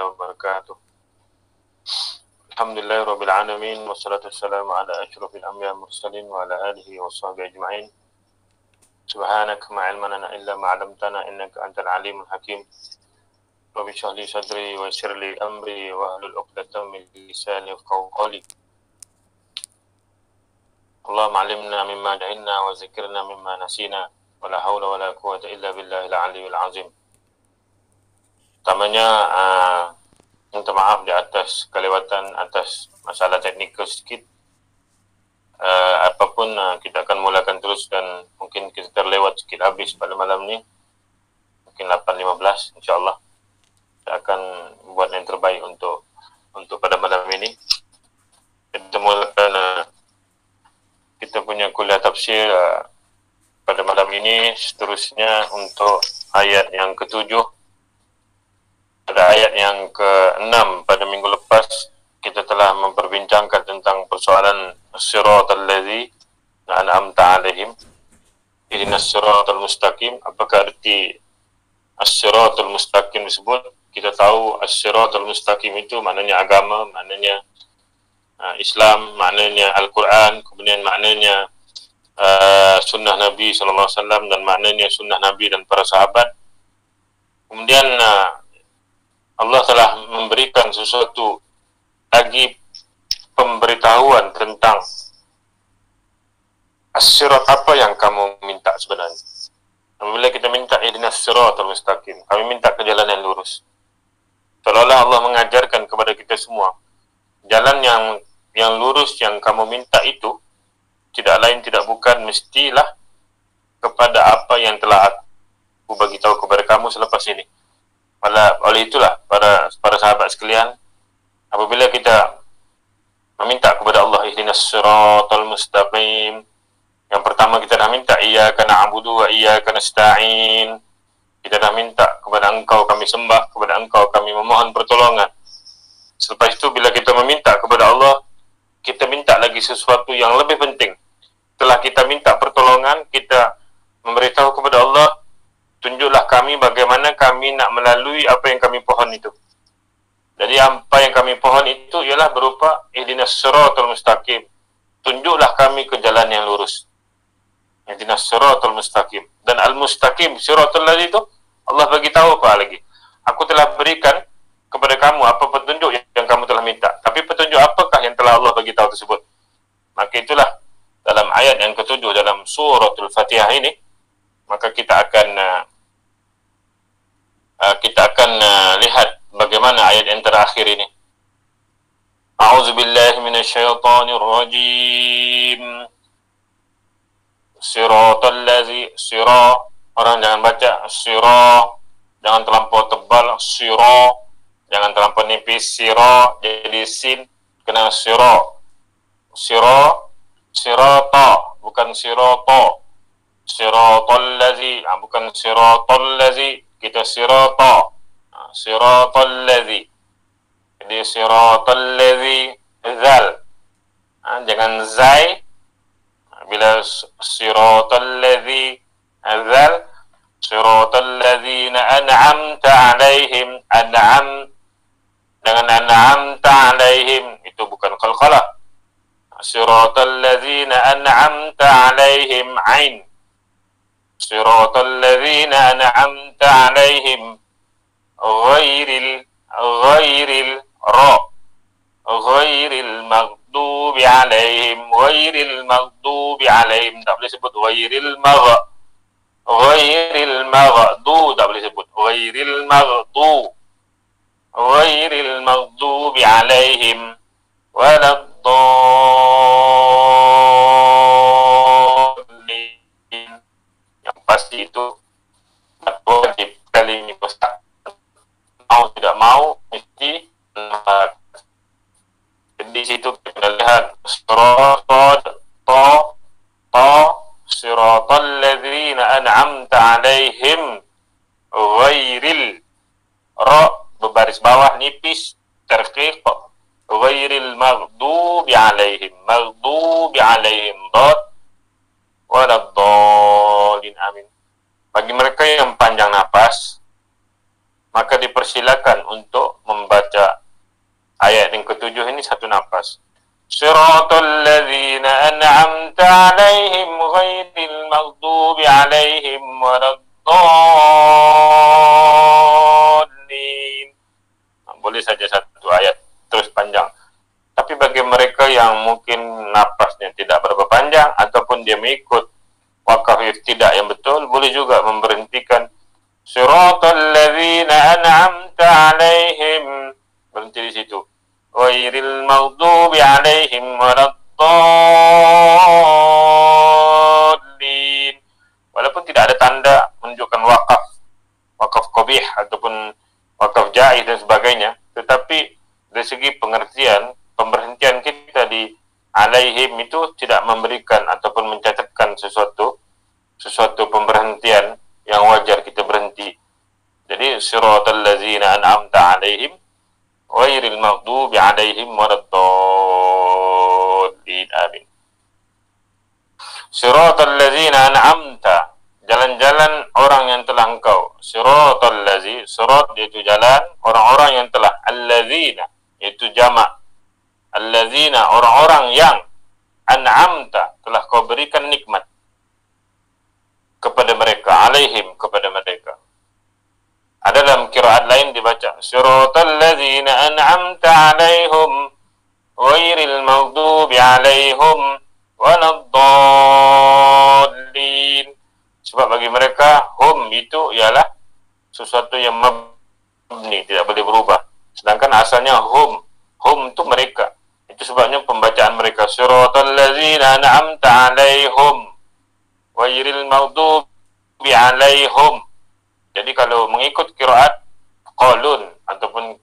wabarakatuh. Alhamdulillahirabbil alamin wassalatu wassalamu ala asyrofil anbiya'i wal mursalin wa ala alihi washabbihi ajma'in. Subhanaka ma 'ilma lana illa ma 'allamtana innaka antal alimul hakim. Rabbi shrah li sadri wa yassir li amri wa hlul 'uqdatam min lisani yafqahu qawli. Allahumma 'allimna mimma jahilna wa zakkirna mimma nasina wa la haula wa la quwwata illa billahil 'aliyyil 'azim. Pertamanya minta maaf di atas kelewatan, atas masalah teknikal sedikit. Apapun kita akan mulakan terus dan mungkin kita terlewat sedikit habis pada malam ini. Mungkin 8.15 insyaAllah. Kita akan buat yang terbaik untuk pada malam ini. Kita mulakan kita punya kuliah tafsir pada malam ini. Seterusnya untuk ayat yang ke-7. Pada ayat yang ke-6 pada minggu lepas kita telah memperbincangkan tentang persoalan as-siratal ladzi an'amta 'alaihim. Ihdinas siratal mustaqim. Apakah arti as-siratal mustaqim disebut? Kita tahu as-siratal mustaqim itu maknanya agama, maknanya Islam, maknanya Al-Quran, kemudian maknanya sunnah Nabi SAW dan maknanya sunnah Nabi dan para sahabat. Kemudian Allah telah memberikan sesuatu lagi pemberitahuan tentang as-sirat, apa yang kamu minta sebenarnya. Apabila kita minta ihdinas siratal mustaqim, kami minta ke jalan yang lurus. Seolah-olah Allah mengajarkan kepada kita semua, jalan yang lurus yang kamu minta itu tidak lain tidak bukan mestilah kepada apa yang telah aku bagi tahu kepada kamu selepas ini. Oleh itulah para sahabat sekalian, apabila kita meminta kepada Allah ihdinas siratal mustaqim, yang pertama kita dah minta iyyaka na'budu wa iyyaka nasta'in. Kita dah minta kepada Engkau kami sembah, kepada Engkau kami memohon pertolongan. Selepas itu bila kita meminta kepada Allah, kita minta lagi sesuatu yang lebih penting. Setelah kita minta pertolongan, kita memberitahu kepada Allah, tunjuklah kami bagaimana kami nak melalui apa yang kami pohon itu. Jadi apa yang kami pohon itu ialah berupa ihdinas siratal mustaqim. Tunjuklah kami ke jalan yang lurus. Ihdinas siratal mustaqim. Dan al-mustaqim, siratal ladzi itu Allah bagi tahu apa lagi. Aku telah berikan kepada kamu apa petunjuk yang kamu telah minta. Tapi petunjuk apakah yang telah Allah bagi tahu tersebut? Maka itulah dalam ayat yang ke-7 dalam suratul Fatihah ini, maka kita akan lihat bagaimana ayat yang terakhir ini. A'udzubillahi minasyaitonir rajim. Siratal ladzi, sira, orang jangan baca sira, jangan terlampau tebal, sira, jangan terlampau nipis, sira jadi sin, kena sira. Sira, sirata, bukan sirata. Siratal ladzi, bukan siratal ladzi, kita sirata. Siratal ladzi. Jadi siratal ladzi zal. Jangan zai. Bila siratal ladzi zal, siratal ladzina an'amta 'alaihim, an'am dengan an'amta 'alaihim itu bukan qalqalah. Siratal ladzina an'amta 'alaihim ain. Siratal ladzina an'amta 'alaihim ghairil ra, ghairil maghdubi 'alaihim, ghairil maghdubi alaihim, tak boleh sebut ghairil maghdu, tak boleh sebut ghairil maghdubi 'alaihim waladdallin. Yang pasti itu wajib kali ini besar. Mau tidak mau mesti. Di situ kita lihat siratal ladzina an'amta 'alaihim ghairil ra, berbaris bawah nipis terqiq, ghairil maghdubi 'alaihim, maghdubi 'alaihim dad waladdallin. Amin. Bagi mereka yang panjang nafas, maka dipersilakan untuk membaca ayat yang ketujuh ini satu nafas. Siratal ladzina an'amta 'alaihim ghairil maghdubi 'alaihim waladdallin. Boleh saja satu ayat terus panjang. Tapi bagi mereka yang mungkin nafasnya tidak berapa panjang ataupun dia mengikut wakaf tidak yang betul, boleh juga memberhentikan Siratal ladzina an'amta 'alaihim, berhenti di situ. Ghairil maghdubi 'alaihim waladdallin. Walaupun tidak ada tanda menunjukkan wakaf qabih ataupun wakaf jaiz dan sebagainya, tetapi dari segi pengertian, pemberhentian kita di alaihim itu tidak memberikan ataupun mencatatkan sesuatu pemberhentian yang wajar kita berhenti. Jadi siratal ladzina an'amta 'alaihim ghairil maghdubi 'alaihim waladdallin. Amin. Siratal ladzina an'amta, jalan-jalan orang yang telah engkau. Siratal ladzi, sirat yaitu jalan orang-orang yang telah, alladzina yaitu jamak, alladzina orang-orang yang, an'amta telah kau berikan nikmat kepada mereka, alaihim kepada mereka. Ada dalam qiraat lain dibaca siratal ladzina an'amta 'alaihim ghairil maghdubi 'alaihim waladdallin. Sebab bagi mereka hum itu ialah sesuatu yang mabni, tidak boleh berubah. Sedangkan asalnya hum itu mereka. Itu sebabnya pembacaan mereka siratal ladzina an'amta 'alaihim ghairil maghdubi 'alaihim. Jadi kalau mengikut qiraat qalun ataupun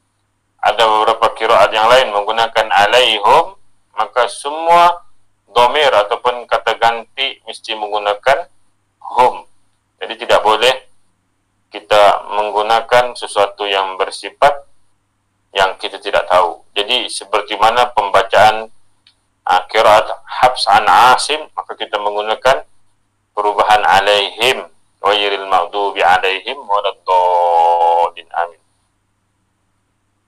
ada beberapa qiraat yang lain menggunakan 'alaihim, maka semua dhamir ataupun kata ganti mesti menggunakan hum. Jadi tidak boleh kita menggunakan sesuatu yang bersifat yang kita tidak tahu. Jadi seperti mana pembacaan qiraat Hafs an Asim, maka kita menggunakan perubahan alaihim ghairil maghdubi 'alaihim waladdallin. Amin.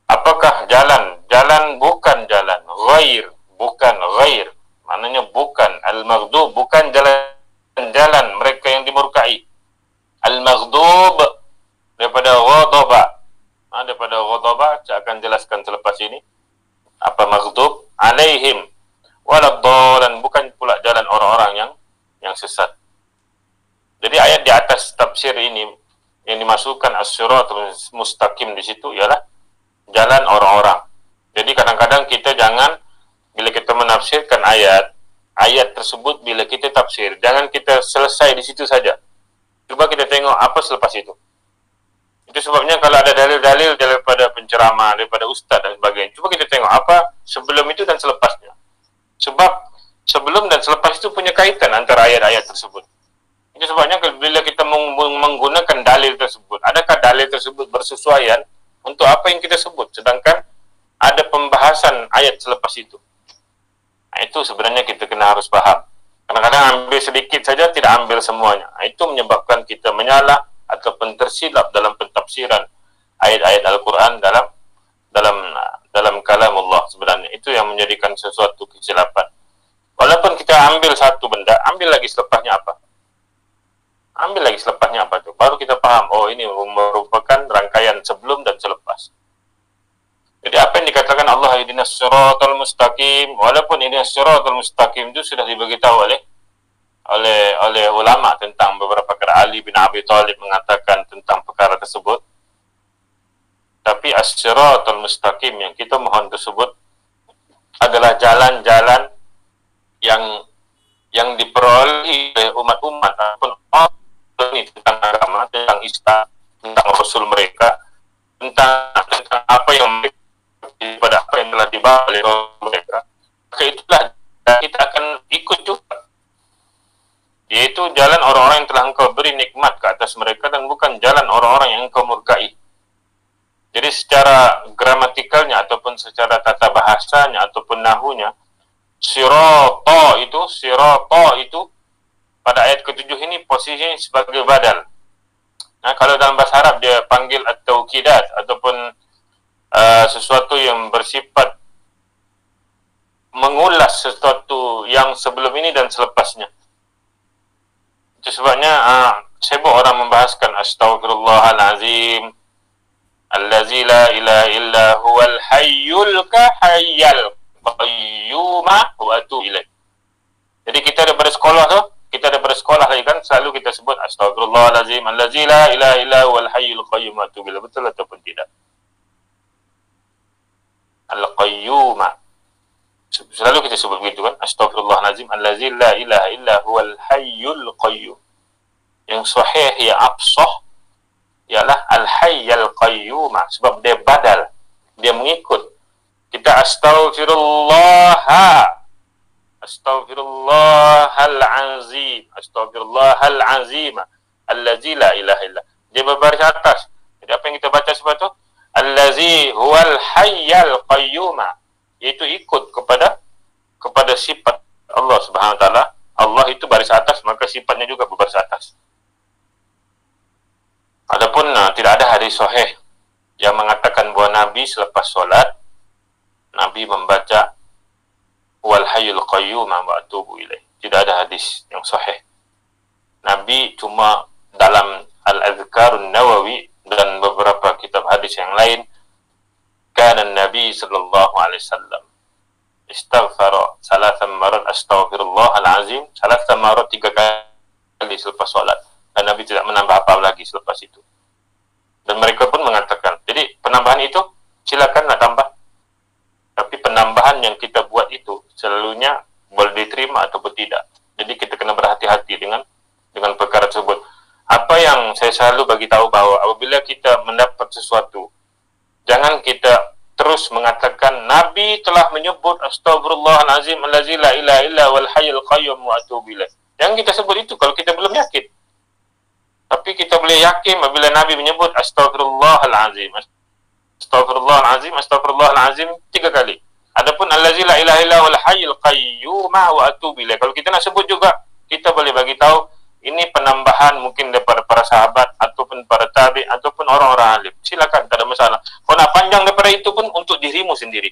Apakah jalan? Jalan bukan jalan. Ghair bukan ghair. Maknanya bukan. Al-maghdub bukan jalan mereka yang dimurkai. Al-maghdub daripada ghadaba. Daripada ghadaba, saya akan jelaskan selepas ini. Apa maghdub? Alaihim waladdallin, bukan pula jalan orang-orang yang sesat. Jadi ayat di atas tafsir ini yang dimasukkan as-siratal mustaqim di situ ialah jalan orang-orang. Jadi kadang-kadang kita jangan bila kita menafsirkan ayat tersebut, bila kita tafsir, jangan kita selesai di situ saja. Cuba kita tengok apa selepas itu. Itu sebabnya kalau ada dalil-dalil daripada penceramah, daripada ustaz dan sebagainya, cuba kita tengok apa sebelum itu dan selepasnya. Sebab sebelum dan selepas itu punya kaitan antara ayat-ayat tersebut. Itu sebabnya bila kita menggunakan dalil tersebut, adakah dalil tersebut bersesuaian untuk apa yang kita sebut, sedangkan ada pembahasan ayat selepas itu. Itu sebenarnya kita kena harus faham. Kadang-kadang ambil sedikit saja, tidak ambil semuanya. Itu menyebabkan kita menyalah ataupun tersilap dalam pentafsiran ayat-ayat Al-Quran dalam kalam Allah sebenarnya. Itu yang menjadikan sesuatu kesilapan. Walaupun kita ambil satu benda, ambil lagi selepasnya apa? Ambil lagi selepasnya apa tu? Baru kita faham, oh ini merupakan rangkaian sebelum dan selepas. Jadi apa yang dikatakan Allah ihdinas siratal mustaqim, walaupun ihdinas siratal mustaqim itu sudah diberitahu oleh ulama tentang beberapa perkara. Ali bin Abi Thalib mengatakan tentang perkara tersebut. Tapi as-siratal mustaqim yang kita mohon tersebut adalah jalan-jalan yang diperolehi oleh umat-umat ataupun ini tentang agama, tentang Islam, tentang Rasul mereka, tentang apa yang mereka, pada apa yang telah dibawa oleh Rasul mereka. Maka itulah kita akan ikut juga, yaitu jalan orang-orang yang telah engkau beri nikmat ke atas mereka dan bukan jalan orang-orang yang engkau murkai. Jadi secara gramatikalnya ataupun secara tata bahasanya ataupun nahunya, sirata itu pada ayat ke-7 ini posisinya sebagai badal. Nah, kalau dalam bahasa Arab dia panggil at-taukidat ataupun sesuatu yang bersifat mengulas sesuatu yang sebelum ini dan selepasnya. Itu sebabnya sibuk orang membahaskan astaghfirullahalazim allazi la ilaha illa huwal hayyul kahayyal qayyuma wa atubu ilaih. Jadi kita daripada sekolah tu, kita daripada sekolah lagi kan selalu kita sebut astaghfirullahalazim allazi la ilaha illa huwal hayyul qayyum wa atubu ilaih. Betul ataupun tidak? Al-qayyuma. Selalu kita sebut begitu kan, astaghfirullahalazim allazi la ilaha illa huwal hayyul qayyum. Yang sahih ya absah ialah al-hayyal qayyuma, sebab dia badal, dia mengikut. Kita astaghfirullahal azim, astaghfirullahal azim allazi la ilaha illa. Dia berbaris atas. Jadi apa yang kita baca sebab tu? Allazi huwal hayyal qayyuma, iaitu ikut kepada sifat Allah Subhanahu wa taala. Allah itu baris atas, maka sifatnya juga berbaris atas. Adapun tidak ada hadis sahih yang mengatakan bahawa Nabi selepas solat Nabi membaca wal hayyul qayyum wa atubu ilaih. Tidak ada hadis yang sahih. Nabi cuma dalam Al-Adhkarun Nawawi dan beberapa kitab hadis yang lain, kana Nabi sallallahu alaihi wasallam istaghfara salatan marat astaghfirullahal azim, salatan marat 3 kali selepas solat. Dan Nabi tidak menambah apa lagi selepas itu. Dan mereka pun mengatakan, jadi penambahan itu silakan nak tambah. Tapi penambahan yang kita buat itu selalunya boleh diterima ataupun tidak. Jadi kita kena berhati-hati dengan perkara tersebut. Apa yang saya selalu bagi tahu bahawa apabila kita mendapat sesuatu, jangan kita terus mengatakan Nabi telah menyebut astaghfirullahalazim allazi la ilaha illa wal hayyul qayyum wa atubu ilaih. Jangan kita sebut itu kalau kita belum yakin. Tapi kita boleh yakin apabila Nabi menyebut astaghfirullahalazim, astaghfirullahalazim, astaghfirullahalazim 3 kali. Adapun allazi la ilaha illa wal hayyul qayyum wa atubu ilaih, kalau kita nak sebut juga, kita boleh bagi tahu ini penambahan mungkin daripada para sahabat ataupun para tabi ataupun orang-orang alim. Silakan, tak ada masalah. Kalau nak panjang daripada itu pun untuk dirimu sendiri.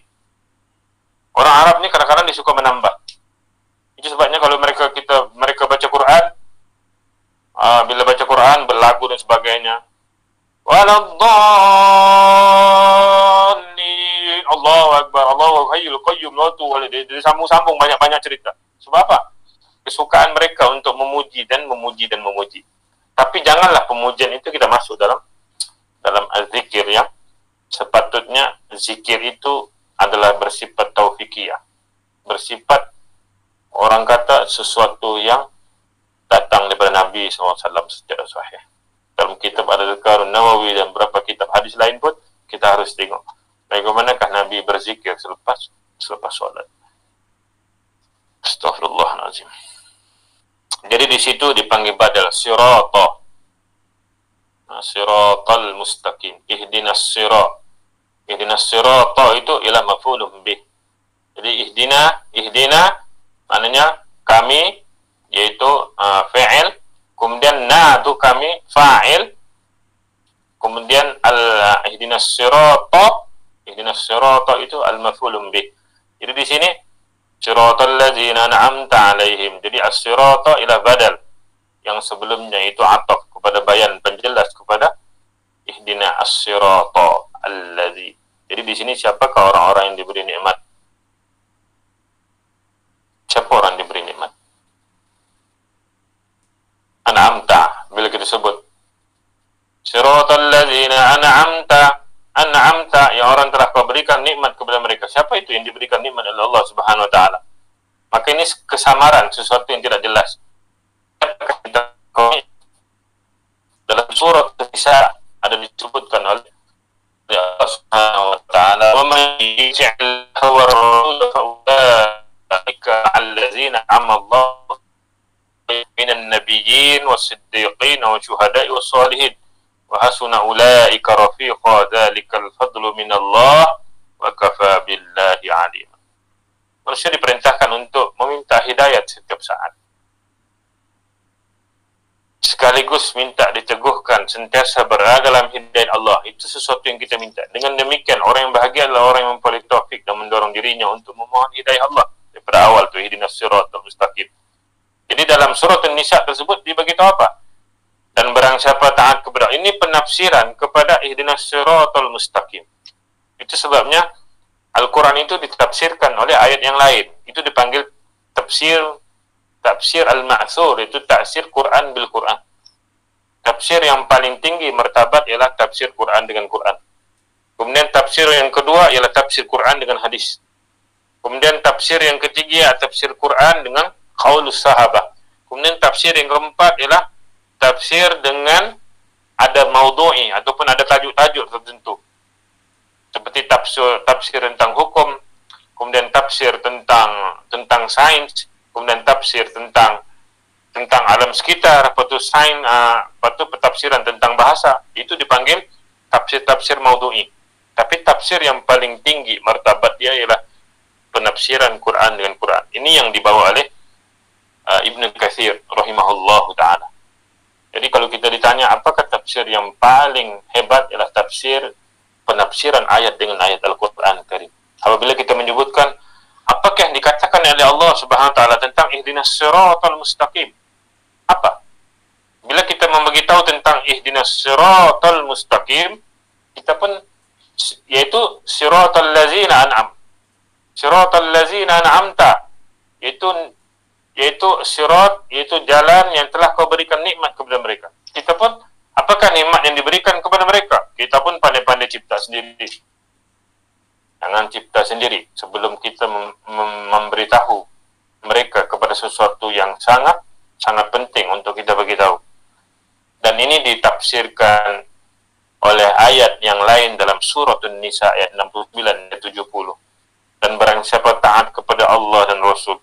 Orang Arab ni kadang-kadang dia suka menambah. Itu sebabnya kalau mereka baca Quran, bila baca Quran berlagu dan sebagainya, waladdallin, Allahu akbar, Allahu hayyul qayyum, dia sambung-sambung banyak-banyak cerita. Sebab apa? Kesukaan mereka untuk memuji dan memuji dan memuji. Tapi janganlah pemujian itu kita masuk dalam zikir yang sepatutnya. Zikir itu adalah bersifat taufikiyah, bersifat orang kata sesuatu yang datang daripada Nabi SAW secara sahih. Dalam kitab Al-Adhkarun Nawawi dan beberapa kitab hadis lain pun kita harus tengok bagaimanakah Nabi berzikir selepas solat. Astaghfirullahalazim. Jadi di situ dipanggil badal sirata, siratal mustaqim, ihdinas sirat. Ihdinas sirata itu ialah maf'ulun bih. Jadi ihdina maknanya kami, yaitu fi'il, kemudian na tu kami fa'il, kemudian ihdinas sirata itu al-maf'ulun bih. Jadi di sini siratal ladzina an'amta 'alaihim. Jadi as-sirata ila badal yang sebelumnya itu ataf kepada bayan penjelas kepada ihdina as-sirata allazi. Jadi di sini siapakah orang-orang yang diberi nikmat? Siapa orang diberi nikmat? An'amta, bila kita sebut siratal ladzina an'amta, yang orang telah kau berikan nikmat kepada mereka. Siapa itu yang diberikan nikmat oleh Allah Subhanahu wa taala? Maka ini kesamaran sesuatu yang tidak jelas. Dalam surat An-Nisa ada disebutkan oleh Allah Subhanahu wa taala, "Wa man yuti'il wa rasul fa ulaika allazina amallahu minan nabiyyin was-siddiqin wasyuhada'i was-shalihin wa hasuna ulaika rafiqa, dzalikal fadlu minallah wa kafa billahi 'alima." Manusia diperintahkan untuk meminta hidayat setiap saat. sekaligus minta diteguhkan sentiasa berada dalam hidayah Allah. Itu sesuatu yang kita minta. Dengan demikian orang yang bahagia adalah orang yang memperoleh taufik dan mendorong dirinya untuk memohon hidayah Allah daripada awal tu, ihdinas siratal mustaqim. Jadi dalam surah An-Nisa tersebut dibagi tahu apa? Dan barang siapa taat kepada, ini penafsiran kepada ihdinas siratal mustaqim. Itu sebabnya Al-Quran itu ditafsirkan oleh ayat yang lain. Itu dipanggil tafsir al-ma'thur, itu tafsir Quran bil Quran. Tafsir yang paling tinggi martabat ialah tafsir Quran dengan Quran. Kemudian tafsir yang kedua ialah tafsir Quran dengan hadis. Kemudian tafsir yang ketiga tafsir Quran dengan qaulus sahabah. Kemudian tafsir yang keempat ialah tafsir dengan ada maudhu'i ataupun ada tajuk-tajuk tertentu. Seperti tafsir tentang hukum, kemudian tafsir tentang sains, kemudian tafsir tentang alam sekitar, apa tu sains, apa tu pentafsiran tentang bahasa. Itu dipanggil tafsir maudhu'i. Tapi tafsir yang paling tinggi martabat dia ialah penafsiran Quran dengan Quran. Ini yang dibawa oleh Ibnu Katsir rahimahullahu taala. Jadi kalau kita ditanya apakah tafsir yang paling hebat, ialah penafsiran ayat dengan ayat Al-Quran Karim. Apabila kita menyebutkan apakah yang dikatakan oleh Allah Subhanahu wa taala tentang ihdinas siratal mustaqim? Apa? Bila kita memberitahu tentang ihdinas siratal mustaqim, kita pun yaitu siratal ladzina an'am. Siratal ladzina an'amta, yaitu sirat, yaitu jalan yang telah kau berikan nikmat kepada mereka. Kita pun, apakah nikmat yang diberikan kepada mereka? Kita pun pandai-pandai cipta sendiri. Jangan cipta sendiri sebelum kita memberitahu mereka kepada sesuatu yang sangat penting untuk kita beritahu. Dan ini ditafsirkan oleh ayat yang lain dalam surah An-Nisa ayat 69 dan 70. Dan barang siapa taat kepada Allah dan Rasul,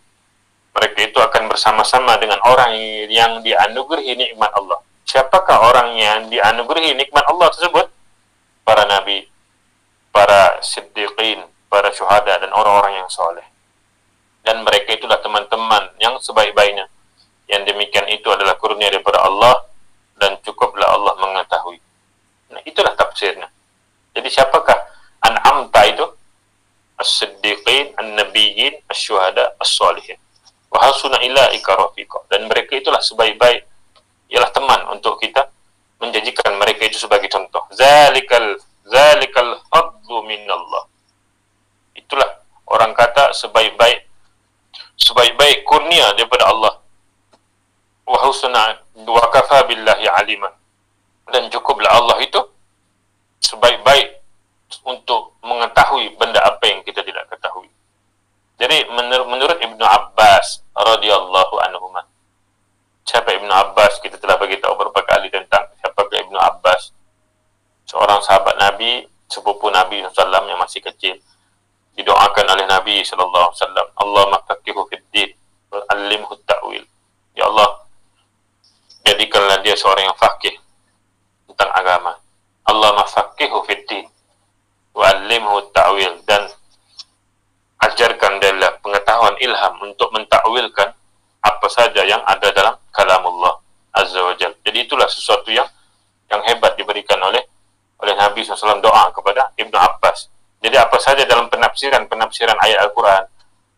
mereka itu akan bersama-sama dengan orang yang dianugerahi nikmat Allah. Siapakah orang yang dianugerahi nikmat Allah tersebut? Para nabi, para siddiqin, para syuhada, dan orang-orang yang soleh. Dan mereka itulah teman-teman yang sebaik-baiknya. Yang demikian itu adalah kurnia daripada Allah, dan cukuplah Allah mengetahui. Nah, itulah tafsirnya. Jadi siapakah an'amta itu? As-siddiqin, an-nabiyyin, as-syuhada, as-salihin. Wa hasuna ilaika rafiqa. Dan mereka itulah sebaik-baik, ialah teman untuk kita menjadikan mereka itu sebagai contoh. Zalikal fadlu minallah. Itulah orang kata sebaik-baik kurnia daripada Allah. Wa husna wa kafa billahi aliman. Dan cukuplah Allah itu sebaik-baik untuk mengetahui benda apa yang kita tidak ketahui. Jadi menurut Ibnu Abbas radhiyallahu anhuma. Siapa Ibnu Abbas? Kita telah beritahu beberapa kali tentang siapa Ibnu Abbas. Seorang sahabat Nabi, sepupu Nabi SAW yang masih kecil. Didoakan oleh Nabi SAW, Allahumma faqihu fid din wa 'allimhu ta'wil. Ya Allah, jadikanlah dia seorang yang faqih tentang agama. Allahumma faqihu fid din wa 'allimhu ta'wil, dan ajarkan dia pengetahuan ilham untuk mentakwilkan apa saja yang ada dalam kalamullah azza wa jalla. Jadi itulah sesuatu yang hebat diberikan oleh Nabi SAW, doa kepada Ibnu Abbas. Jadi apa saja dalam penafsiran ayat Al-Quran,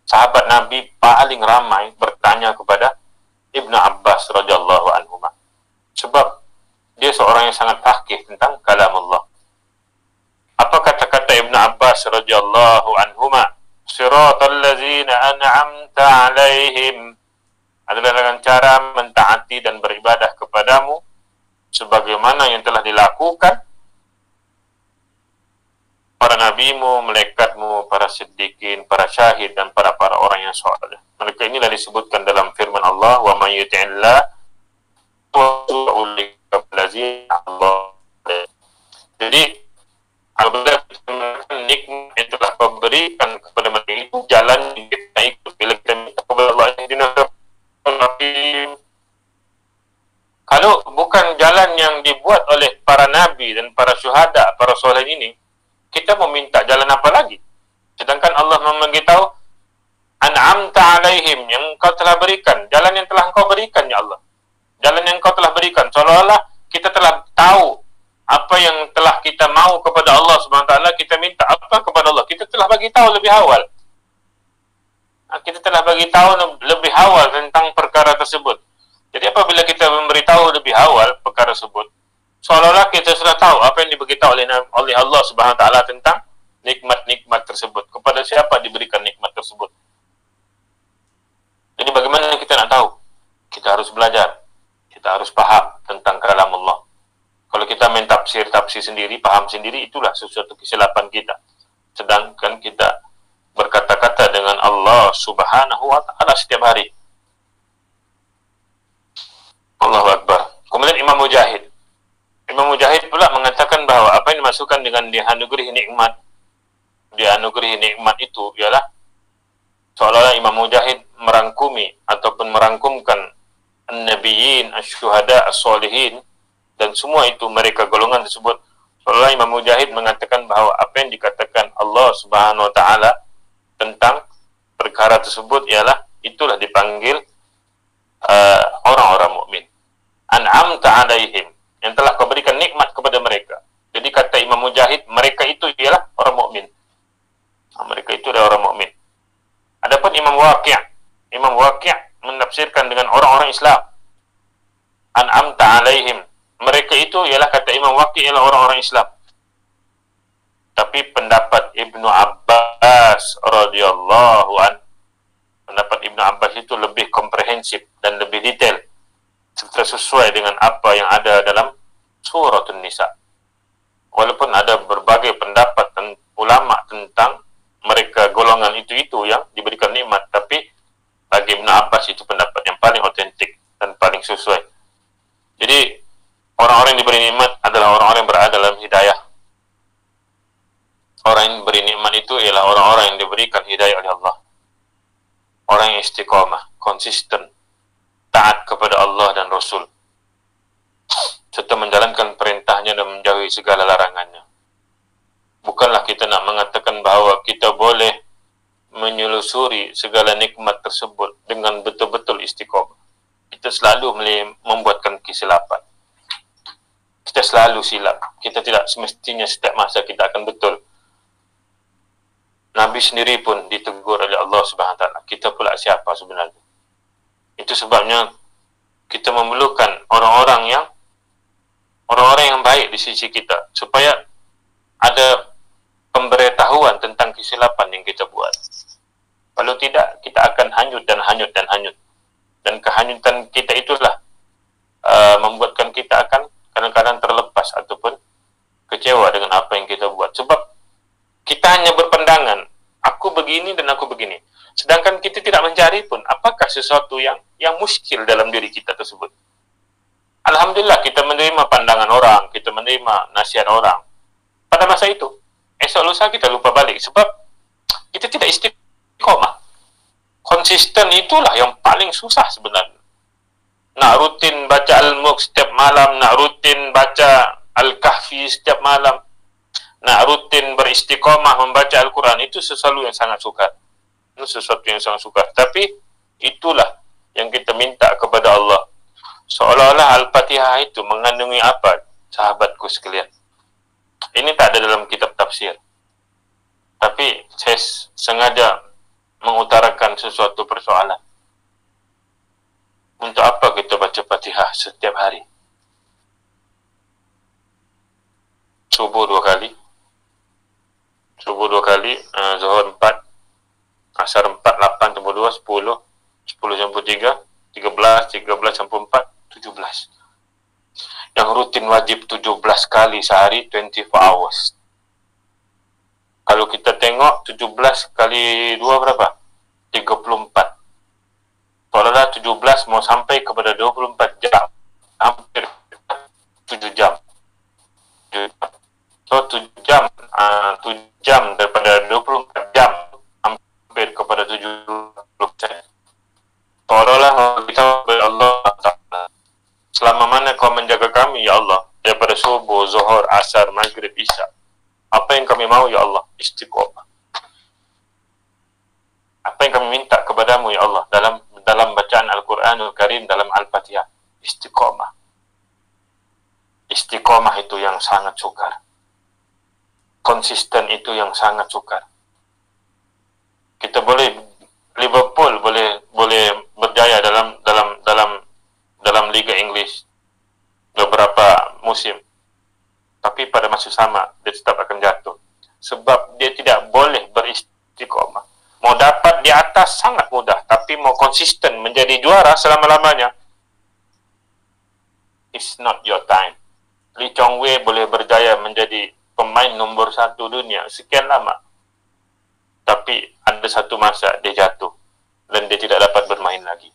sahabat Nabi paling ramai bertanya kepada Ibnu Abbas radhiyallahu anhu. Sebab dia seorang yang sangat faqih tentang kalamullah. Apa kata-kata Ibnu Abbas radhiyallahu anhu? Siratal ladzina an'amta 'alaihim adalah dengan cara mentaati dan beribadah kepadamu sebagaimana yang telah dilakukan para nabimu, malaikatmu, para siddiqin, para syahid, dan para orang yang saleh. Mereka inilah disebutkan dalam firman Allah, wa may yuti'illah wa ulika allazina Allah. Jadi apabila nikmat yang telah kau berikan kepada mereka itu, jalan yang kita ikut. Bila kita minta kepada Allah, kalau bukan jalan yang dibuat oleh para nabi dan para syuhada, para soleh ini, kita meminta jalan apa lagi? Sedangkan Allah memberitahu an'amta alaihim, yang engkau telah berikan, jalan yang telah engkau berikan ya Allah. jalan yang Engkau telah berikan. Seolah-olah kita telah tahu apa yang telah kita mau kepada Allah Subhanahu wa taala, kita minta apa kepada Allah, kita telah bagi tahu lebih awal. Kita telah bagi tahu lebih awal tentang perkara tersebut. Jadi apabila kita memberitahu lebih awal perkara tersebut, seolah-olah kita sudah tahu apa yang diberitahu oleh Allah Subhanahu wa taala tentang nikmat-nikmat tersebut. Kepada siapa diberikan nikmat tersebut. Jadi bagaimana kita nak tahu? Kita harus belajar. Kita harus paham tentang kalam Allah. Kalau kita main tafsir sendiri, paham sendiri, itulah sesuatu kesilapan kita. Sedangkan kita berkata-kata dengan Allah Subhanahu wa taala setiap hari. Allahu Akbar. Kemudian Imam Mujahid. Imam Mujahid pula mengatakan bahawa apa yang dimasukkan dengan dianugerahi nikmat itu ialah seolah-olah Imam Mujahid merangkumi ataupun merangkumkan an-nabiyyin, asy-syuhada, as-solihin, dan semua itu mereka golongan tersebut. Seolah-olah Imam Mujahid mengatakan bahawa apa yang dikatakan Allah Subhanahu wa taala tentang perkara tersebut ialah itulah dipanggil orang-orang mukmin. An'amta 'alaihim, yang telah kau berikan nikmat kepada mereka. Jadi kata Imam Mujahid, mereka itu ialah orang mukmin. Mereka itu adalah orang mukmin. Adapun Imam Waqi' menafsirkan dengan orang-orang Islam. An'amta 'alaihim, mereka itu ialah kata Imam Waqi' ialah orang-orang Islam. Tapi pendapat Ibnu Abbas radhiyallahu an, pendapat Ibnu Abbas itu lebih komprehensif dan lebih detail serta sesuai dengan apa yang ada dalam Suratun Nisa. Walaupun ada berbagai pendapat dan ulama tentang mereka golongan itu yang diberikan nikmat, tapi bagi Ibnu Abbas itu pendapat yang paling otentik dan paling sesuai. Jadi orang-orang yang diberi nikmat adalah orang-orang yang berada dalam hidayah. Orang yang beri nikmat itu ialah orang-orang yang diberikan hidayah oleh Allah. Orang yang istiqamah, konsisten, taat kepada Allah dan Rasul, serta menjalankan perintahnya dan menjauhi segala larangannya. Bukanlah kita nak mengatakan bahawa kita boleh menyelusuri segala nikmat tersebut dengan betul-betul istiqamah. Kita selalu membuatkan kesilapan. Kita selalu silap. Kita tidak semestinya setiap masa kita akan betul. Nabi sendiri pun ditegur oleh Allah Subhanahu wa taala. Kita pula siapa sebenarnya? Itu sebabnya kita memerlukan orang-orang yang baik di sisi kita supaya ada pemberitahuan tentang kesilapan yang kita buat. Kalau tidak, kita akan hanyut. Dan kehanyutan kita itulah membuatkan kita akan kadang-kadang terlepas ataupun kecewa dengan apa yang kita buat. Sebab kita hanya berpandangan, aku begini dan aku begini. Sedangkan kita tidak mencari pun apakah sesuatu yang muskil dalam diri kita tersebut. Alhamdulillah kita menerima pandangan orang, kita menerima nasihat orang. Pada masa itu, esok lusa kita lupa balik sebab kita tidak istiqomah. Konsisten itulah yang paling susah sebenarnya. Nak rutin baca Al-Mulk setiap malam, nak rutin baca Al-Kahfi setiap malam, nak rutin beristiqomah membaca Al-Quran, itu sesuatu yang sangat sukar. Itu sesuatu yang sangat sukar. Tapi itulah yang kita minta kepada Allah. Seolah-olah Al-Fatihah itu mengandungi apa, sahabatku sekalian? Ini tak ada dalam kitab tafsir. Tapi saya sengaja mengutarakan sesuatu persoalan. Untuk apa kita baca Fatihah setiap hari? Subuh 2 kali, Zuhur 4, Asar 4, 8 tambah 2, 10, 10 campur 3, 13 campur 4, 17. Yang rutin wajib 17 kali sehari, 24 hours. Kalau kita tengok 17 kali 2 berapa? 34. Seolah-olah 17 mau sampai kepada 24 jam. Hampir 7 jam. So 7 jam, 7 jam daripada 24 jam, hampir kepada 70%. Seolah-olah kita kepada Allah Ta'ala, selama mana kau menjaga kami, ya Allah, daripada subuh, zuhur, asar, maghrib, isya, apa yang kami mau, ya Allah? Istiqomah. Apa yang kami minta kepadamu, ya Allah, dalam bacaan Al-Quranul Karim, dalam Al-Fatihah, Istiqomah. Istiqomah itu yang sangat sukar. Konsisten itu yang sangat sukar. Kita boleh Liverpool boleh berjaya dalam Liga Inggris beberapa musim, tapi pada masa sama dia tetap akan jatuh sebab dia tidak boleh beristiqomah. Mau dapat di atas sangat mudah, tapi mau konsisten menjadi juara selama-lamanya, it's not your time. Lee Chong Wei boleh berjaya menjadi pemain nombor 1 dunia sekian lama, tapi ada satu masa dia jatuh dan dia tidak dapat bermain lagi.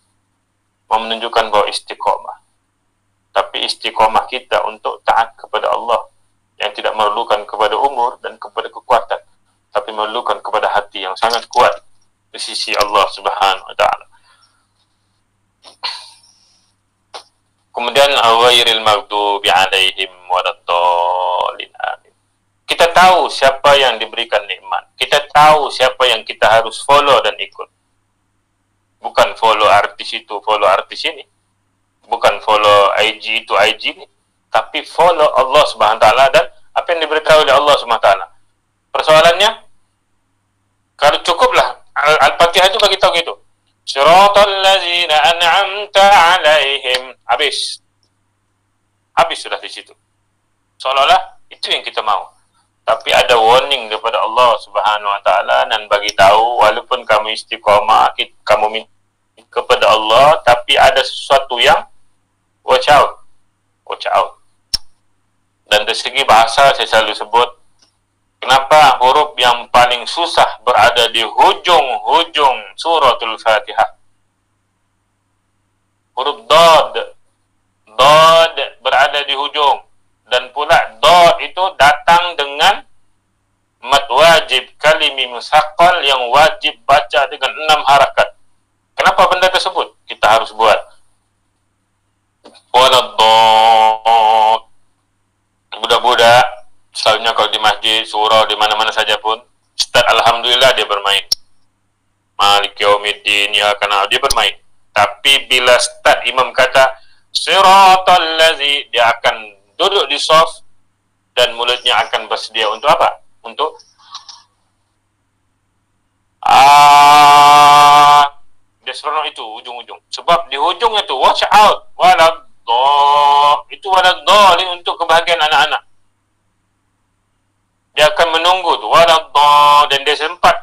Mau menunjukkan bahwa istiqomah. Tapi istiqomah kita untuk taat kepada Allah yang tidak memerlukan kepada umur dan kepada kekuatan, tapi memerlukan kepada hati yang sangat kuat di sisi Allah Subhanahu wa taala. Kemudian ghairil maghdubi alaihim waladdallin. Amin. Kita tahu siapa yang diberikan nikmat. Kita tahu siapa yang kita harus follow dan ikut. Bukan follow artis itu, follow artis ini. Bukan follow IG itu, IG ini. Tapi follow Allah Subhanahu wa taala dan apa yang diberitahu oleh Allah Subhanahu wa taala. Persoalannya, kalau cukuplah Al-Fatihah itu bagi tahu gitu. Siratal ladzina an'amta 'alaihim. Habis sudah di situ. Seolah-olah itu yang kita mau. Tapi ada warning daripada Allah Subhanahu wa taala dan bagi tahu walaupun kamu istiqamah, kamu minta kepada Allah, tapi ada sesuatu yang watch out. Dan dari segi bahasa saya selalu sebut, kenapa huruf yang paling susah berada di hujung suratul Fatihah? Huruf Dad berada di hujung, dan pula Dad itu datang dengan mad wajib kalimi musaqqal yang wajib baca dengan 6 harakat. Kenapa benda tersebut kita harus buat? Waladdallin. Budak-budak selalunya kalau di masjid, surau, di mana-mana saja pun, start alhamdulillah dia bermain. Malik yaumiddin ya kana dia bermain. Tapi bila start imam kata siratal ladzi, dia akan duduk di shaf dan mulutnya akan bersedia untuk apa? Untuk dia seronok itu ujung-ujung. Sebab di hujung itu watch out, itu waladdallin untuk kebahagiaan anak-anak. Dia akan menunggu tu waladdallin, dan dia sempat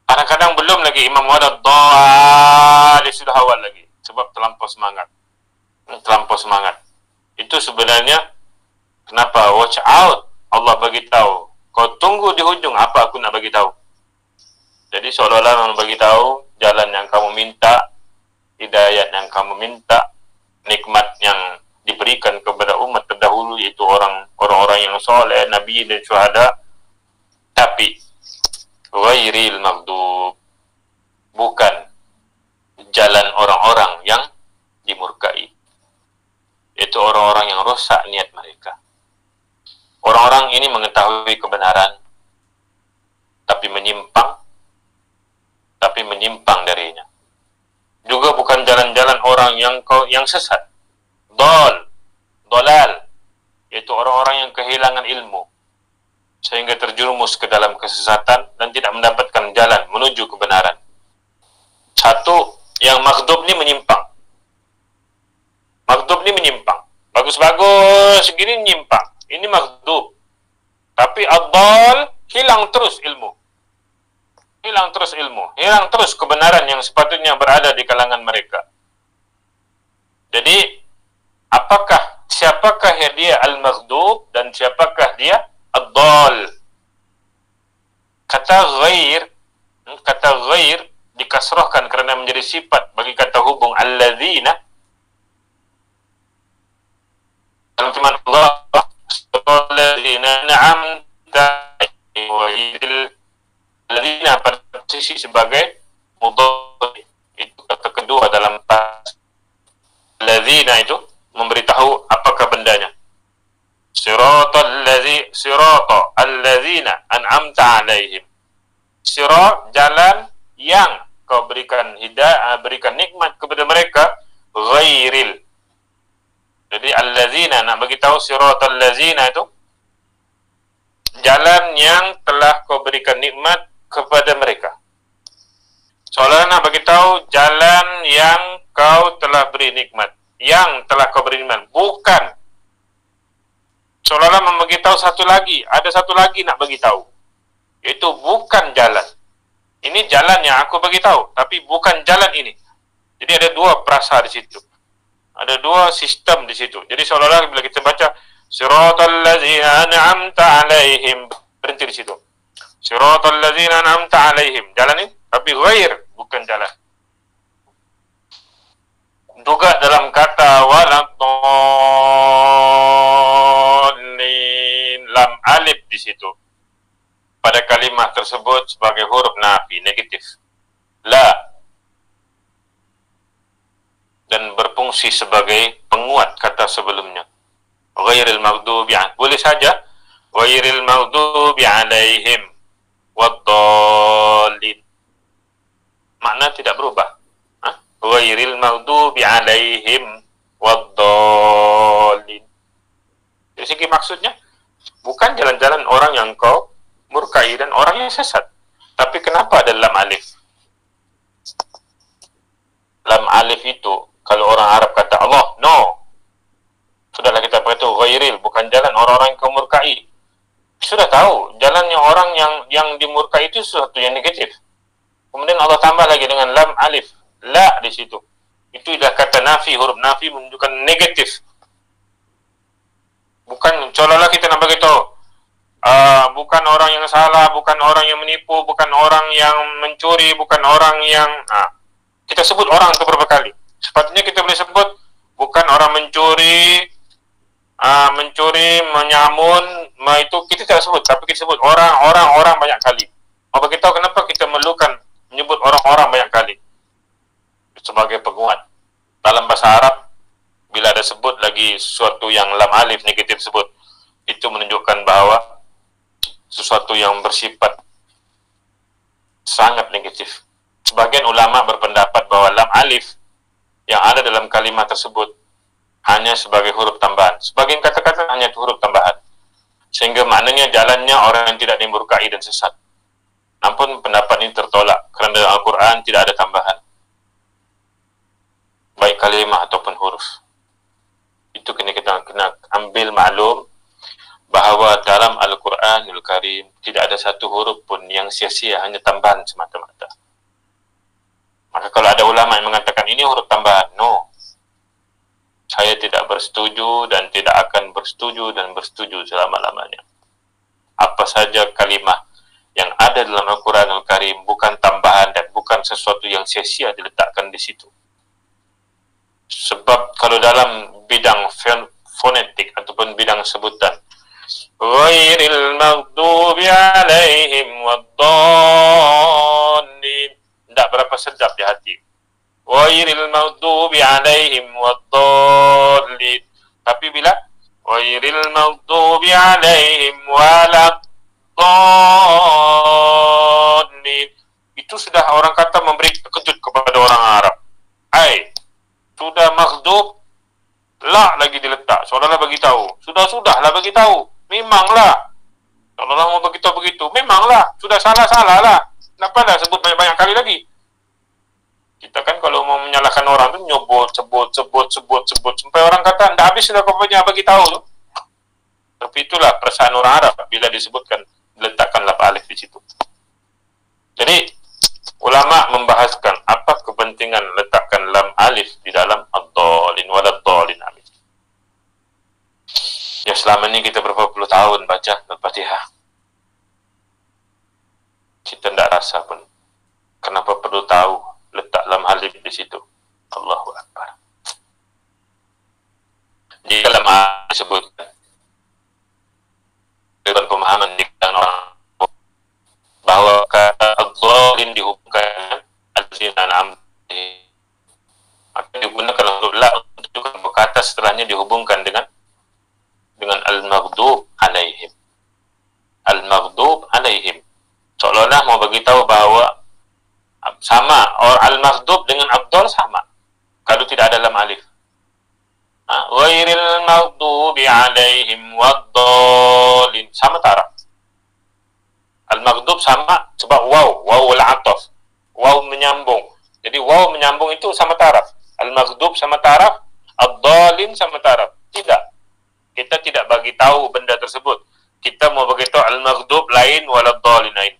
kadang-kadang belum lagi imam waladdallin dia sudah awal lagi sebab terlampau semangat. Itu sebenarnya kenapa watch out Allah bagi tahu. Kau tunggu di hujung, apa aku nak bagi tahu. Jadi seolah-olah Allah bagi tahu jalan yang kamu minta, hidayat yang kamu minta, nikmat yang diberikan kepada umat terdahulu, yaitu orang-orang yang soleh, nabi dan syuhada. Tapi ghairil maghdub, bukan jalan orang-orang yang dimurkai, yaitu orang-orang yang rosak niat mereka. Orang-orang ini mengetahui kebenaran tapi menyimpang darinya. Juga bukan jalan-jalan orang yang sesat, dolal, yaitu orang-orang yang kehilangan ilmu sehingga terjerumus ke dalam kesesatan dan tidak mendapatkan jalan menuju kebenaran. Satu, yang maghdub ni menyimpang. Bagus-bagus segini menyimpang. Ini maghdub. Tapi ad-dal, hilang terus ilmu, hilang terus kebenaran yang sepatutnya berada di kalangan mereka. Jadi, siapakah dia al-maghdub dan siapakah dia ad-dal? Kata ghair dikasrahkan kerana menjadi sifat bagi kata hubung alladzina. Firman Allah, alladzina na'amta alladzina pada posisi sebagai mudhaf. Itu kata kedua dalam alladzina itu memberitahu apakah bendanya. Sirata alladzina an'amta alaihim. Sirat, jalan yang kau berikan hidayah, berikan nikmat kepada mereka. Ghairil, Jadi allazina, nak bagi tahu siratal ladzina itu jalan yang telah kau berikan nikmat kepada mereka. Seolah nak bagi tahu jalan yang kau telah beri nikmat, yang telah kau beri nikmat, bukan. Seolah-olah membagi tahu satu lagi, ada satu lagi nak bagi tahu. Itu bukan jalan. Ini jalan yang aku bagi tahu, tapi bukan jalan ini. Jadi ada dua perasa di situ. Ada dua sistem di situ. Jadi seolah-olah bila kita baca siratal ladzina an'amta 'alaihim, berhenti di situ. Siratal ladzina an'amta 'alaihim, jalan ini, tapi ghair, bukan jalan. Juga dalam kata waladdallin, lam alif di situ. Pada kalimat tersebut sebagai huruf nafi, negatif. La. Dan berfungsi sebagai penguat kata sebelumnya. Ghairil maghdubi, boleh saja ghairil maghdubi 'alaihim waddallin. Makna tidak berubah. Ghairil maghdubi 'alaihim waddallin. Dari segi maksudnya bukan jalan-jalan orang yang kau murkai dan orang yang sesat. Tapi kenapa ada lam alif? Lam alif itu kalau orang Arab kata Allah, no. Sudahlah kita pakai itu ghairil, bukan jalan orang-orang yang kau murkai. Sudah tahu jalannya orang yang dimurkai itu sesuatu yang negatif. Kemudian Allah tambah lagi dengan lam alif, la di situ. Itu adalah kata nafi, huruf nafi menunjukkan negatif. Bukan seolah-olah kita nak bagi tahu bukan orang yang salah, bukan orang yang menipu, bukan orang yang mencuri, bukan orang yang kita sebut orang itu berapa kali. Sepatutnya kita boleh sebut bukan orang mencuri, menyamun, itu kita tidak sebut, tapi kita sebut orang banyak kali. Mau bagi tahu kenapa kita memerlukan menyebut orang-orang banyak kali sebagai penguat. Dalam bahasa Arab, bila ada sebut lagi sesuatu yang lam alif negatif sebut, itu menunjukkan bahawa sesuatu yang bersifat sangat negatif. Sebagian ulama berpendapat bahawa lam alif yang ada dalam kalimat tersebut hanya sebagai huruf tambahan. Sebagian kata-kata hanya huruf tambahan. Sehingga maknanya jalannya orang yang tidak dimurkai dan sesat. Namun pendapat ini tertolak kerana dalam Al-Quran tidak ada tambahan, baik kalimat ataupun huruf. Itu kita kena ambil maklum bahawa dalam Al-Quranul Karim tidak ada satu huruf pun yang sia-sia, hanya tambahan semata-mata. Maka kalau ada ulama yang mengatakan ini huruf tambahan, no. Saya tidak bersetuju dan tidak akan bersetuju dan bersetuju selama-lamanya. Apa saja kalimah yang ada dalam Al-Quranul Karim bukan tambahan dan bukan sesuatu yang sia-sia diletakkan di situ. Sebab kalau dalam bidang fonetik ataupun bidang sebutan, ghairil maghdubi 'alaihim waddallin, tidak berapa sedap di hati. Ghairil maghdubi 'alaihim waddallin. Tapi bila ghairil maghdubi 'alaihim waladdallin, itu sudah orang kata memberi terkejut kepada orang Arab. Sudah maghdub, la lagi diletak, seolah-olah bagi tahu. Sudahlah bagi tahu. Memanglah. Seolah-olah mau bagi tahu begitu. Memanglah, sudah salah lah. Kenapa dah sebut banyak-banyak kali lagi? Kita kan kalau mau menyalahkan orang tu nyebut, sebut sampai orang kata dah habis sudah kau punya bagi tahu tu. Tapi itulah perasaan orang Arab bila disebutkan letakkan lam alif di situ. Jadi ulama membahaskan apa kepentingan letakkan lam alif di dalam ad-dallin waladdallin amin. Ya selama ini kita berapa puluh tahun baca Al-Fatihah, kita tidak rasa pun kenapa perlu tahu letak lam alif di situ. Allahu Akbar. Di dalam ayat disebutkan dengan pemahaman di kalangan orang bahawa kata ad-dallin dihubungkan al-ladzina an'amta alaihim. Maka digunakan untuk la untuk berkata setelahnya dihubungkan dengan al-maghdub alaihim. Al-maghdub alaihim. Seolah-olah mau bagi tahu bahawa sama, al-maghdub dengan abdal sama kalau tidak ada lam alif. Ghairil maghdubi alaihim waddallin. Sama taraf. Al-maghdub sama sebab waw al-ataf. Waw menyambung. Jadi waw menyambung itu sama taraf. Al-maghdub sama taraf, ad-dallin sama taraf. Tidak. Kita tidak bagi tahu benda tersebut. Kita mau bagi tahu al-maghdub lain walad-dallin lain.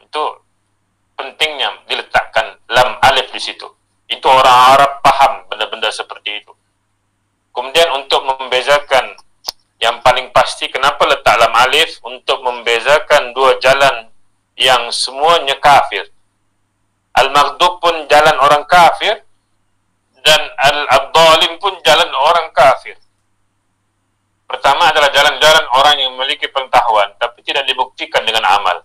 Itu pentingnya diletakkan lam alif di situ. Itu orang Arab paham benda-benda seperti itu. Kemudian untuk membezakan, yang paling pasti kenapa letak lam alif, untuk membezakan dua jalan yang semuanya kafir. Al-maghdub pun jalan orang kafir, dan al-dhalin pun jalan orang kafir. Pertama adalah jalan-jalan orang yang memiliki pengetahuan tapi tidak dibuktikan dengan amal.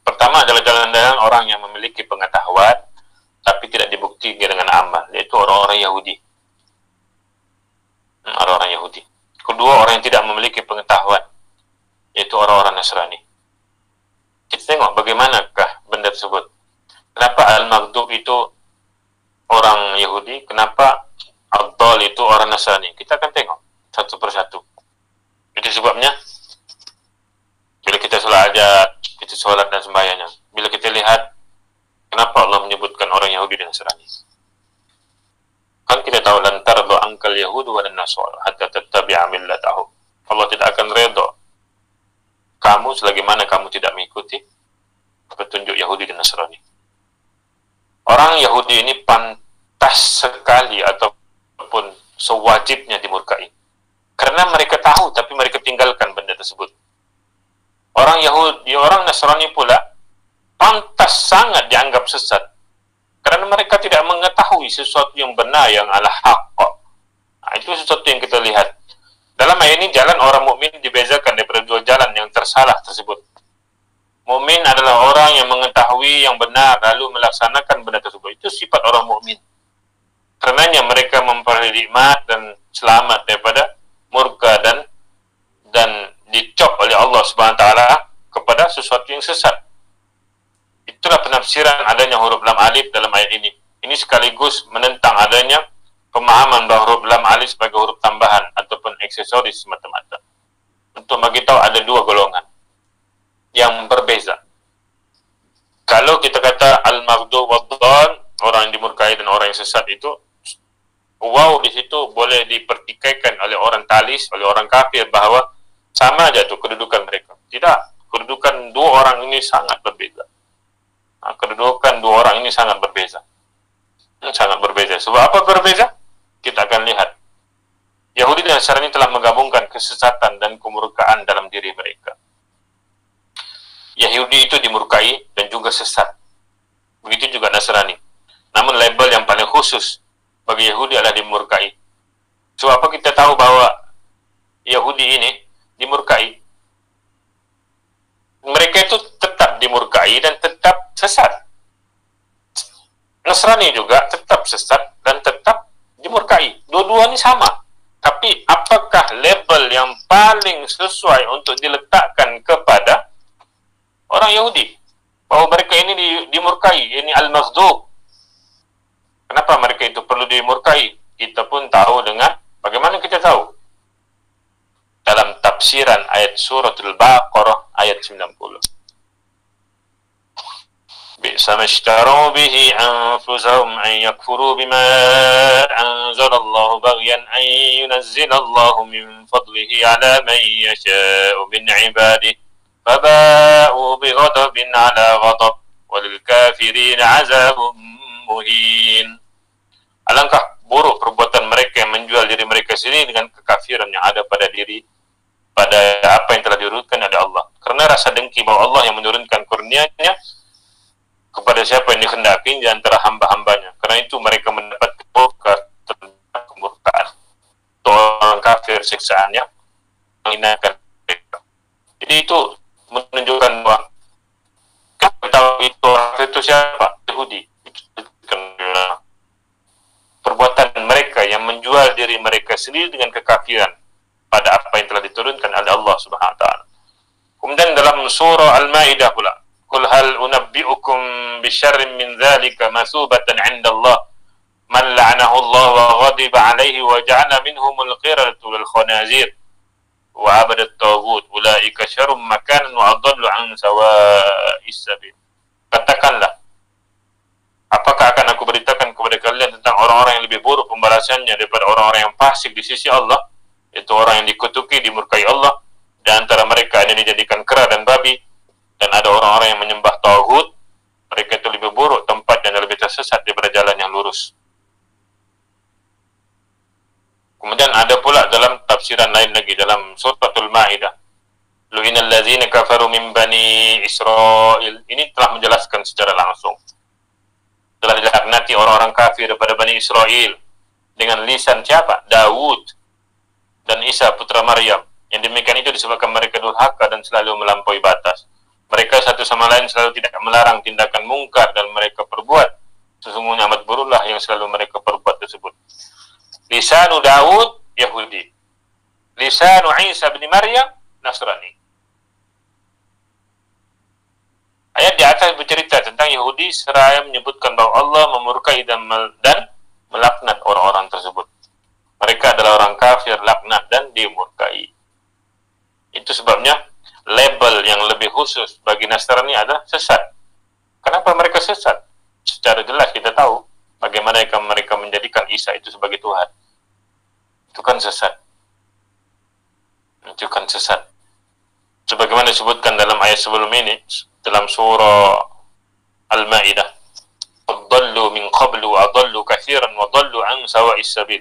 Pertama adalah jalan-jalan orang yang memiliki pengetahuan tapi tidak dibuktikan dengan amal, yaitu orang-orang Yahudi. Orang-orang Yahudi. Kedua, orang yang tidak memiliki pengetahuan, yaitu orang-orang Nasrani. Kita tengok bagaimanakah benda tersebut. Kenapa al-maghdub itu orang Yahudi, kenapa ad-dhal itu orang Nasrani. Kita akan tengok satu persatu. Itu sebabnya bila kita solat hajat, kita solat dan sembahyangnya, bila kita lihat kenapa Allah menyebutkan orang Yahudi dan Nasrani. Kan kita tahu lan tardu ankal yahudu wa nasara hatta tattabi'a millatahum. Allah tidak akan redha kamu selagi mana kamu tidak mengikuti petunjuk Yahudi dan Nasrani. Orang Yahudi ini pantas sekali ataupun sewajibnya dimurkai. Karena mereka tahu tapi mereka tinggalkan benda tersebut. Orang Yahudi, orang Nasrani pula pantas sangat dianggap sesat. Karena mereka tidak mengetahui sesuatu yang benar, yang al-haqq. Itu sesuatu yang kita lihat. Dalam ayat ini, jalan orang mukmin dibezakan daripada dua jalan yang tersalah tersebut. Mukmin adalah orang yang mengetahui yang benar lalu melaksanakan benda tersebut. Itu sifat orang mukmin. Karenanya mereka memperoleh nikmat dan selamat daripada murka dan dicop oleh Allah SWT kepada sesuatu yang sesat. Itulah penafsiran adanya huruf lam alif dalam ayat ini. Ini sekaligus menentang adanya pemahaman bahawa huruf lam alif sebagai huruf tambahan ataupun aksesoris semata-mata. Untuk bagi tahu ada dua golongan yang berbeza. Kalau kita kata al-maghdub wad-dhal, orang yang dimurkai dan orang yang sesat itu, wow di situ boleh dipertikaikan oleh orang talis, oleh orang kafir bahawa sama aja tu kedudukan mereka. Tidak, kedudukan dua orang ini sangat berbeza. Kedudukan dua orang ini sangat berbeza. Sangat berbeza. Sebab apa berbeza? Kita akan lihat. Yahudi dan Nasrani telah menggabungkan kesesatan dan kemurkaan dalam diri mereka. Yahudi itu dimurkai dan juga sesat. Begitu juga Nasrani. Namun label yang paling khusus bagi Yahudi adalah dimurkai. Sebab apa kita tahu bahawa Yahudi ini dimurkai? Mereka itu tetap dimurkai dan tetap sesat. Nasrani juga tetap sesat dan tetap dimurkai. Dua-dua ini sama. Tapi apakah label yang paling sesuai untuk diletakkan kepada orang Yahudi? Bahawa mereka ini dimurkai, ini al-maghdub. Kenapa mereka itu perlu dimurkai? Kita pun tahu dengan bagaimana kita tahu? Dalam tafsiran ayat suratul Baqarah ayat 90. Bi'sa mashtaru bihi anfusahum an yakfuru bima anzalallahu baghyan an yunazzilallahu min fadlihi ala man yasha'u min ibadihi faba'u bighadabin ala ghadab walil kafirin azabun muhin. Alangkah buruk perbuatan mereka yang menjual diri mereka sendiri dengan kekafiran yang ada pada apa yang telah diurutkan oleh Allah. Karena rasa dengki bahawa Allah yang menurunkan kurnianya kepada siapa yang dikehendaki di antara hamba-hambanya. Karena itu mereka mendapat kemurkaan. Orang kafir siksaan yang menghinakan mereka. Jadi itu menunjukkan bahawa kita tahu itu siapa? Yahudi. Perbuatan mereka yang menjual diri mereka sendiri dengan kekafiran pada apa yang telah diturunkan oleh Allah Subhanahu wa taala. Kemudian dalam surah Al-Maidah pula, "Qul hal unabbi'ukum bisyarrin min dzalika masubatan 'inda Allah man la'anahu Allah wa ghadiba alaihi wa ja'ala minhumul qiradatu wal khanazir wa abadat taghut ulaika syarrum makanan wa adallu an sawa'is sabil. Katakanlah, apakah akan aku beritakan kepada kalian tentang orang-orang yang lebih buruk pembalasannya daripada orang-orang yang fasik di sisi Allah, yaitu orang yang dikutuki, dimurkai Allah, dan antara mereka ada yang dijadikan kera dan babi, dan ada orang-orang yang menyembah taghut. Mereka itu lebih buruk tempat dan lebih tersesat daripada jalan yang lurus. Kemudian ada pula dalam tafsiran lain lagi dalam suratul Maidah, lu'inal ladzina kafaru min bani Israil. Ini telah menjelaskan secara langsung, telah dilaknati orang-orang kafir daripada Bani Israel dengan lisan siapa? Daud dan Isa putra Maryam. Yang demikian itu disebabkan mereka durhaka dan selalu melampaui batas. Mereka satu sama lain selalu tidak melarang tindakan mungkar dan mereka perbuat. Sesungguhnya amat buruklah yang selalu mereka perbuat tersebut. Lisanu Daud Yahudi, lisanu Isa bin Maryam Nasrani. Ayat di atas bercerita tentang Yahudi seraya menyebutkan bahawa Allah memurkai dan melaknat orang-orang tersebut. Mereka adalah orang kafir, laknat dan dimurkai. Itu sebabnya label yang lebih khusus bagi Nasrani adalah sesat. Kenapa mereka sesat? Secara jelas kita tahu bagaimana mereka menjadikan Isa itu sebagai Tuhan. Itu kan sesat. Itu kan sesat. Sebagaimana disebutkan dalam ayat sebelum ini, dalam surah Al-Maidah, "Adallu min qablu wa adallu katsiran wa adallu an sawa'is sabil."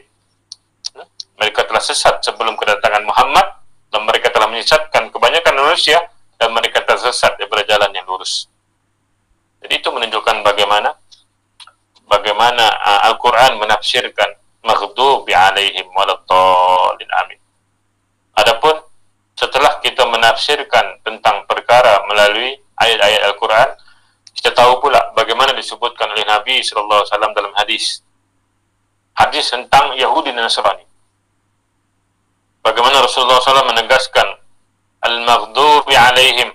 Mereka telah sesat sebelum kedatangan Muhammad, dan mereka telah menyesatkan kebanyakan manusia, dan mereka tersesat daripada jalan yang lurus. Jadi itu menunjukkan bagaimana Al-Quran menafsirkan maghdubi alaihim waladdallin, amin. Adapun setelah kita menafsirkan tentang perkara melalui ayat-ayat Al-Quran, kita tahu pula bagaimana disebutkan oleh Nabi SAW dalam hadis tentang Yahudi dan Nasrani. Bagaimana Rasulullah SAW menegaskan al-maghdubi alaihim.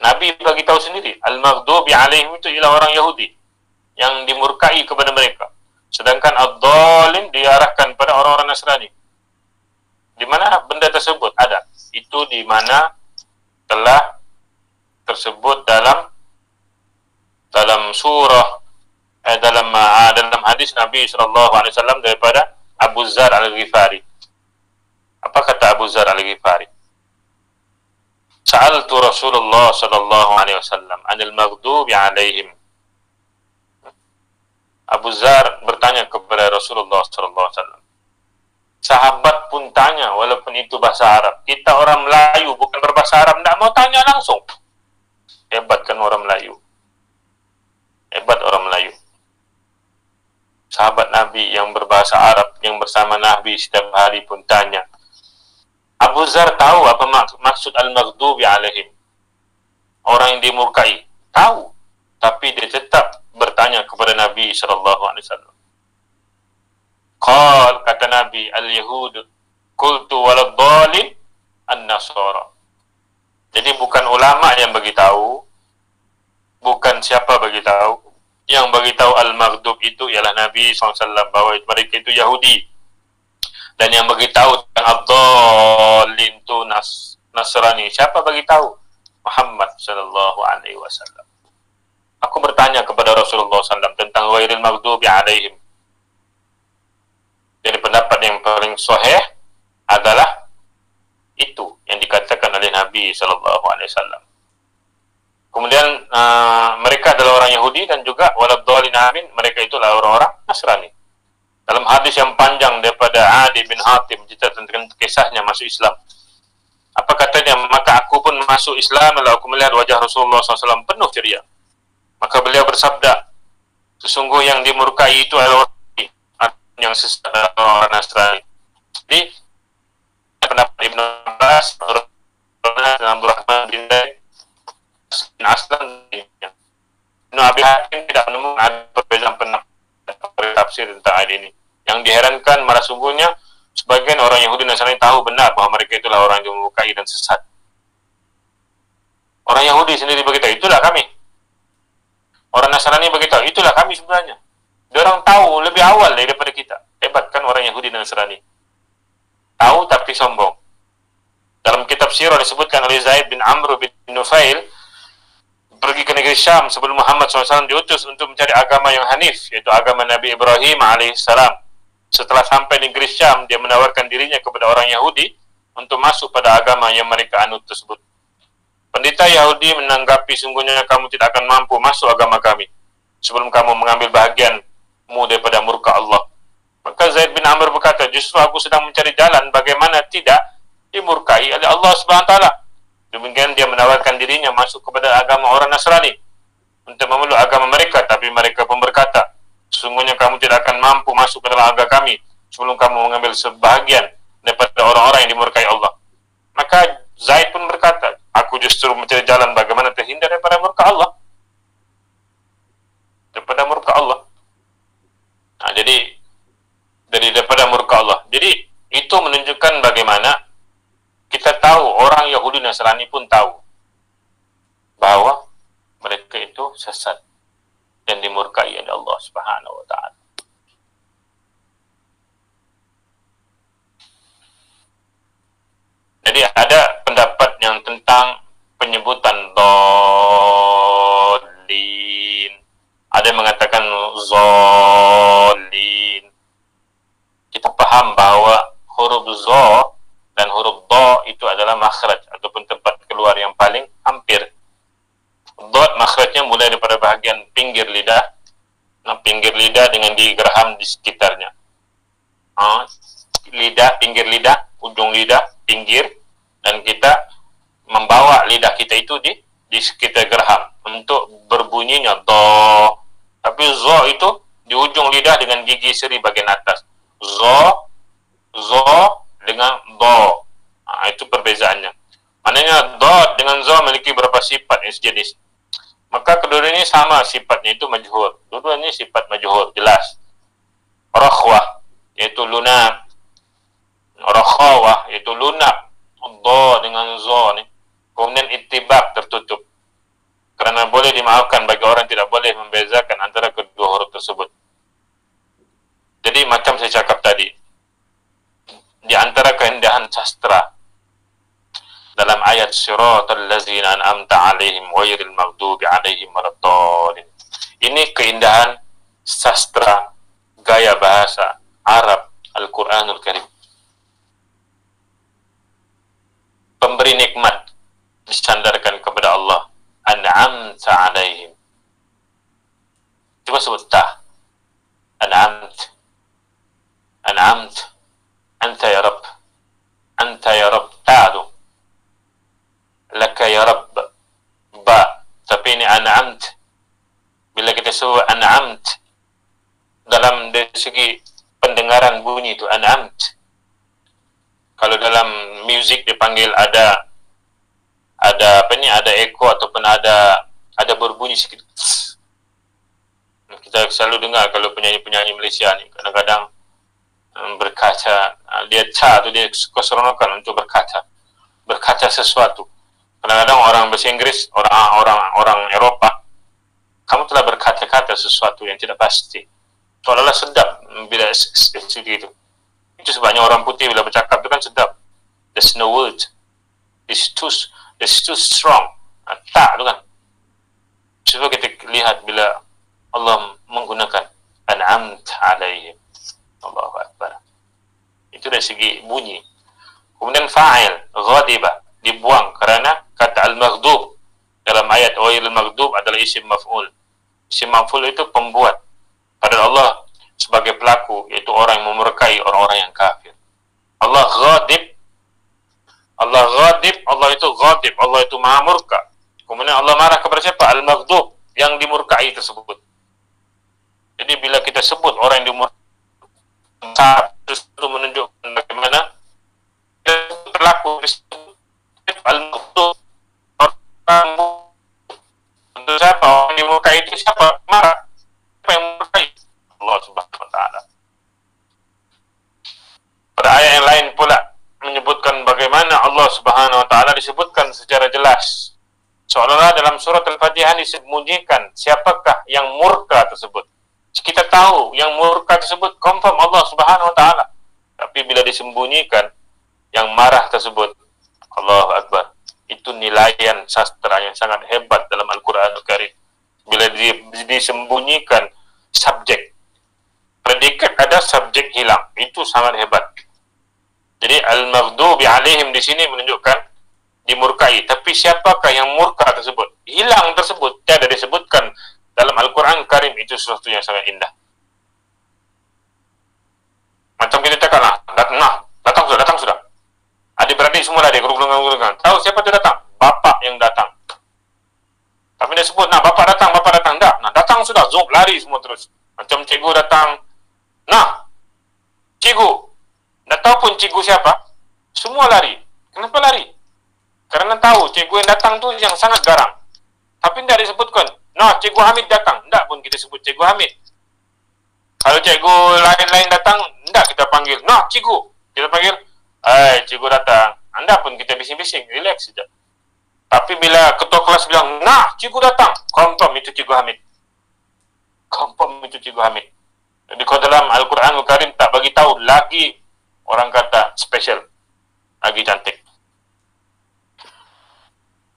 Nabi bagi tahu sendiri, al-maghdubi alaihim itu ialah orang Yahudi yang dimurkai kepada mereka. Sedangkan ad-dhalin diarahkan pada orang-orang Nasrani. Di mana benda tersebut ada? Itu di mana telah tersebut dalam surah dalam hadis Nabi SAW daripada Abu Dzar Al-Ghifari. Apa kata Abu Dzar Al-Ghifari? Sa'altu Rasulullah sallallahu alaihi wasallam 'anil maghdubi 'alaihim. Abu Dzar bertanya kepada Rasulullah sallallahu alaihi wasallam. Sahabat pun tanya walaupun itu bahasa Arab. Kita orang Melayu bukan berbahasa Arab, tidak mau tanya langsung. Hebat kan orang Melayu. Hebat orang Melayu. Sahabat Nabi yang berbahasa Arab yang bersama Nabi setiap hari pun tanya. Abu Dzar tahu apa maksud al-maghdubi alaihim, orang yang dimurkai. Tahu, tapi dia tetap bertanya kepada Nabi SAW. Kata Nabi, al-yahud qultu waladdallin an-nasara. Jadi bukan ulama yang bagi tahu, bukan siapa bagi tahu. Yang bagi tahu al-maghdub itu ialah Nabi SAW, bahawa mereka itu Yahudi. Dan yang bagi tahu tentang ad-dallin itu Nasrani, siapa bagi tahu? Muhammad SAW. Aku bertanya kepada Rasulullah SAW tentang ghairil maghdubi alaihim. Jadi pendapat yang paling sahih adalah itu yang dikatakan oleh Nabi SAW. Kemudian mereka adalah orang Yahudi dan juga waladdallin, amin, mereka itulah orang-orang Nasrani. Dalam hadis yang panjang daripada Adi bin Hatim cerita tentang kisahnya masuk Islam. Apa katanya? Maka aku pun masuk Islam lalu aku melihat wajah Rasulullah SAW penuh ceria. Maka beliau bersabda, sesungguhnya yang dimurkai itu adalah yang sesat orang Nasrani. Jadi pendapat Ibn Abbas, Abdul Rahman bin Aslan, Ibn Abi Hatim tidak menemukan ada perbedaan pendapat tafsir tentang ayat ini. Yang diherankan malah sungguhnya sebagian orang Yahudi dan Nasrani tahu benar bahawa mereka itulah orang yang dimurkai dan sesat. Orang Yahudi sendiri beritahu, itulah kami. Orang Nasrani beritahu, itulah kami sebenarnya. Diorang tahu lebih awal daripada kita. Hebat kan orang Yahudi dan Nasrani. Tahu tapi sombong. Dalam kitab sirah disebutkan oleh Zaid bin Amr bin Nufail, pergi ke negeri Syam sebelum Muhammad SAW diutus untuk mencari agama yang hanif, yaitu agama Nabi Ibrahim alaihissalam. Setelah sampai negeri Syam, dia menawarkan dirinya kepada orang Yahudi untuk masuk pada agama yang mereka anut tersebut. Pendeta Yahudi menanggapi, sungguhnya kamu tidak akan mampu masuk agama kami sebelum kamu mengambil bahagianmu daripada murka Allah. Maka Zaid bin Amr berkata, justru aku sedang mencari jalan bagaimana tidak dimurkai oleh Allah SWT. Demikian dia menawarkan dirinya masuk kepada agama orang Nasrani untuk memeluk agama mereka, tapi mereka pun berkata, sesungguhnya kamu tidak akan mampu masuk ke dalam agama kami sebelum kamu mengambil sebahagian daripada orang-orang yang dimurkai Allah. Maka Zaid pun berkata, aku justru mencari jalan bagaimana terhindar daripada murka Allah. Daripada murka Allah. Nah, jadi daripada murka Allah. Jadi itu menunjukkan bagaimana kita tahu, orang Yahudi Nasrani pun tahu bahwa mereka itu sesat dan dimurkai oleh Allah Subhanahu wa taala. Jadi ada pendapat yang tentang penyebutan dhalin. Ada yang mengatakan zalin. Kita paham bahwa huruf za dan huruf dha itu adalah makhraj ataupun tempat keluar yang paling hampir. Dot makhrajnya mulai daripada bahagian pinggir lidah, pinggir lidah dengan digeraham di sekitarnya. Lidah, pinggir lidah, ujung lidah, pinggir, dan kita membawa lidah kita itu di sekitar geraham untuk berbunyinya do. Tapi zo itu di ujung lidah dengan gigi seri bagian atas. Zo dengan do. Itu perbezaannya. Maknanya do dengan zo memiliki beberapa sifat yang sejenis. Maka kedua-duanya sama sifatnya, itu majhur. Dua-duanya sifat majhur, jelas. Rakhwah, yaitu lunak. Rakhawah, yaitu lunak. Do dengan zo ni. Kemudian ittibaq, tertutup. Kerana boleh dimaafkan bagi orang tidak boleh membezakan antara kedua huruf tersebut. Jadi macam saya cakap tadi, di antara keindahan sastra dalam ayat siratal ladzina an'amta 'alaihim ghairil maghdubi 'alaihim waladdallin. Ini keindahan sastra, gaya bahasa Arab Al-Qur'anul Karim. Pemberi nikmat disandarkan kepada Allah, an'amta 'alaihim. Coba sebut ta. An'amt. An'amt. Anta ya Rabb. Anta ya Rabb. Ta'adu. Laka ya Rabb, ba. Tapi ini an'amt. Bila kita sebut an'amt, dalam dari segi pendengaran bunyi itu an'amt. Kalau dalam muzik dipanggil ada apa ni, ada eko ataupun ada berbunyi sikit. Kita selalu dengar kalau penyanyi-penyanyi Malaysia ni kadang-kadang berkata, dia ca tu dia keseronokan untuk berkata sesuatu. Kadang-kadang orang bahasa Inggris, orang Eropah, kamu telah berkata-kata sesuatu yang tidak pasti. Seolah-olah sedap bila seperti itu. Itu sebabnya orang putih bila bercakap itu kan sedap. There's no word. It's too strong. Tak tu kan. Cuba kita lihat bila Allah menggunakan an'amta 'alaihim. Allahu Akbar. Itu dari segi bunyi. Kemudian fa'il, ghadiba, dibuang kerana kata al-maghdub dalam ayat ghairil maghdub adalah isim maf'ul. Isim maf'ul itu pembuat. Padahal Allah sebagai pelaku, yaitu orang yang memurkai orang-orang yang kafir. Allah ghadib, Allah itu ghadib, Allah itu maha murka. Kemudian Allah marah kepada siapa? Al-maghdub, yang dimurkai tersebut. Jadi bila kita sebut orang yang dimurkai, itu menunjukkan bagaimana pelaku al-maghdub, orang untuk siapa? Orang yang dimurkai itu siapa? Marah. Siapa yang memurkai? Allah Subhanahu wa taala. Pada ayat yang lain pula menyebutkan bagaimana Allah Subhanahu wa taala disebutkan secara jelas. Seolah-olah dalam surat Al-Fatihah disebutkan siapakah yang murka tersebut. Kita tahu yang murka tersebut confirm Allah Subhanahu wa taala. Tapi bila disembunyikan yang marah tersebut, Allahu Akbar. Itu nilaian sastra yang sangat hebat dalam Al-Qur'anul Karim. Bila disembunyikan subjek, predikat ada, subjek hilang. Itu sangat hebat. Jadi al-maghdubi alaihim di sini menunjukkan dimurkai. Tapi siapakah yang murka tersebut? Hilang tersebut, tiada disebutkan dalam Al-Quran Karim. Itu sesuatu yang sangat indah. Macam kita cakap, datang sudah. Adik-beradik semua lari, gerung-gerung. Tahu siapa itu datang? Bapak yang datang. Tapi dia sebut, bapak datang. Tak. Datang sudah, zoom, lari semua terus. Macam cikgu datang. Cikgu. Tak tahu pun cikgu siapa. Semua lari. Kenapa lari? Karena tahu cikgu yang datang tu yang sangat garang. Tapi tidak disebutkan, cikgu Hamid datang. Tidak pun kita sebut cikgu Hamid. Kalau cikgu lain-lain datang, tidak kita panggil, cikgu. Kita panggil, cikgu datang. Anda pun kita bising-bising, relax saja. Tapi bila ketua kelas bilang, cikgu datang, confirm itu cikgu Hamid. Jadi kalau dalam Al-Quranul Karim tak bagi tahu lagi, orang kata special, lagi cantik.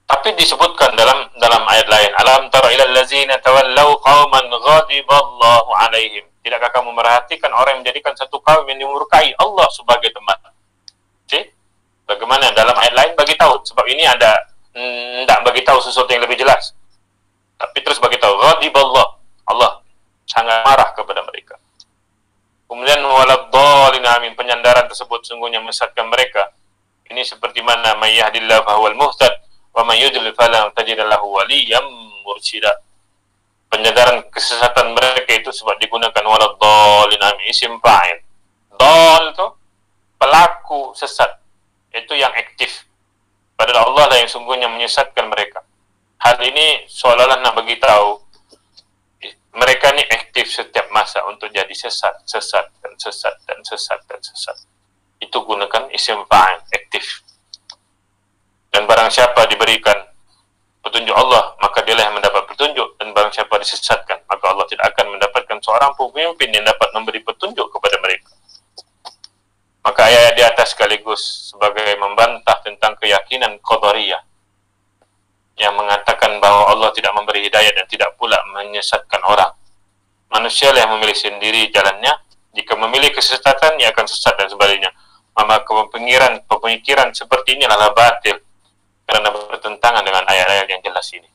Tapi disebutkan dalam ayat lain, alam tara ilal ladzina tawallaw qauman ghadiballahu alaihim. Tidakkah kamu merhatikan orang yang menjadikan satu kaum yang dimurkai Allah sebagai teman? Bagaimana dalam ayat lain bagi tahu, sebab ini ada tidak bagi tahu sesuatu yang lebih jelas. Tapi terus bagi tahu, ghadiballah, Allah sangat marah kepada mereka. Kemudian waladdallin amin, penyandaran tersebut sungguhnya menyesatkan mereka. Ini seperti mana may yahdillahu fahuwal muhtad wa may yudlil fala tajid lahu waliyyan mursyida. Penyandaran kesesatan mereka itu sebab digunakan waladdallin amin, isim fa'il. Dal itu pelaku sesat, itu yang aktif. Padahal Allah lah yang sungguhnya menyesatkan mereka. Hal ini seolah-olah nak bagi tahu mereka ni aktif setiap masa untuk jadi sesat. Itu gunakan isim fa'il, aktif. Dan barang siapa diberikan petunjuk Allah, maka dialah yang mendapat petunjuk. Dan barang siapa disesatkan, maka Allah tidak akan mendapatkan seorang pemimpin yang dapat memberi petunjuk kepada mereka. Maka ayat di atas sekaligus sebagai membantah tentang keyakinan qadariyah yang mengatakan bahawa Allah tidak memberi hidayah dan tidak pula menyesatkan orang. Manusia yang memilih sendiri jalannya. Jika memilih kesesatan, ia akan sesat dan sebaliknya. Maka pemikiran seperti ini adalah batil kerana bertentangan dengan ayat-ayat yang jelas ini.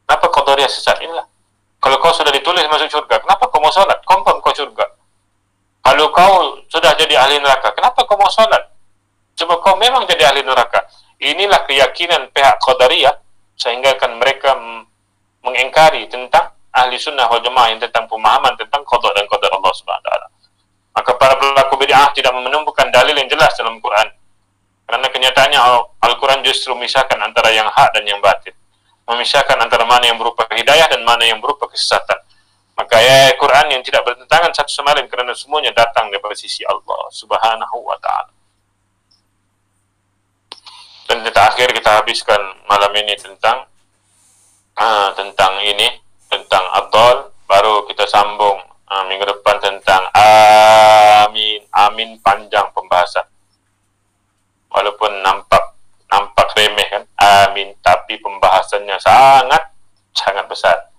Kenapa qadariyah sesat? Inilah. Kalau kau sudah ditulis masuk syurga, kenapa kau mau salat? Confirm kau syurga. Kalau kau sudah jadi ahli neraka, kenapa kau mau salat? Sebab kau memang jadi ahli neraka. Inilah keyakinan pihak qadariyah, sehingga kan mereka mengingkari tentang ahli sunnah wal jamaah yang tentang pemahaman tentang qada dan qadar Allah Subhanahu wa taala. Maka para pelaku bid'ah tidak menemukan dalil yang jelas dalam Quran. Kerana kenyataannya Al-Quran justru memisahkan antara yang hak dan yang batil. Memisahkan antara mana yang berupa hidayah dan mana yang berupa kesesatan. Maka ayat Quran yang tidak bertentangan satu sama lain kerana semuanya datang daripada sisi Allah Subhanahu wa taala. Dan terakhir kita habiskan malam ini tentang ad-dal. Baru kita sambung minggu depan tentang amin panjang pembahasan. Walaupun nampak remeh kan, amin, tapi pembahasannya sangat besar.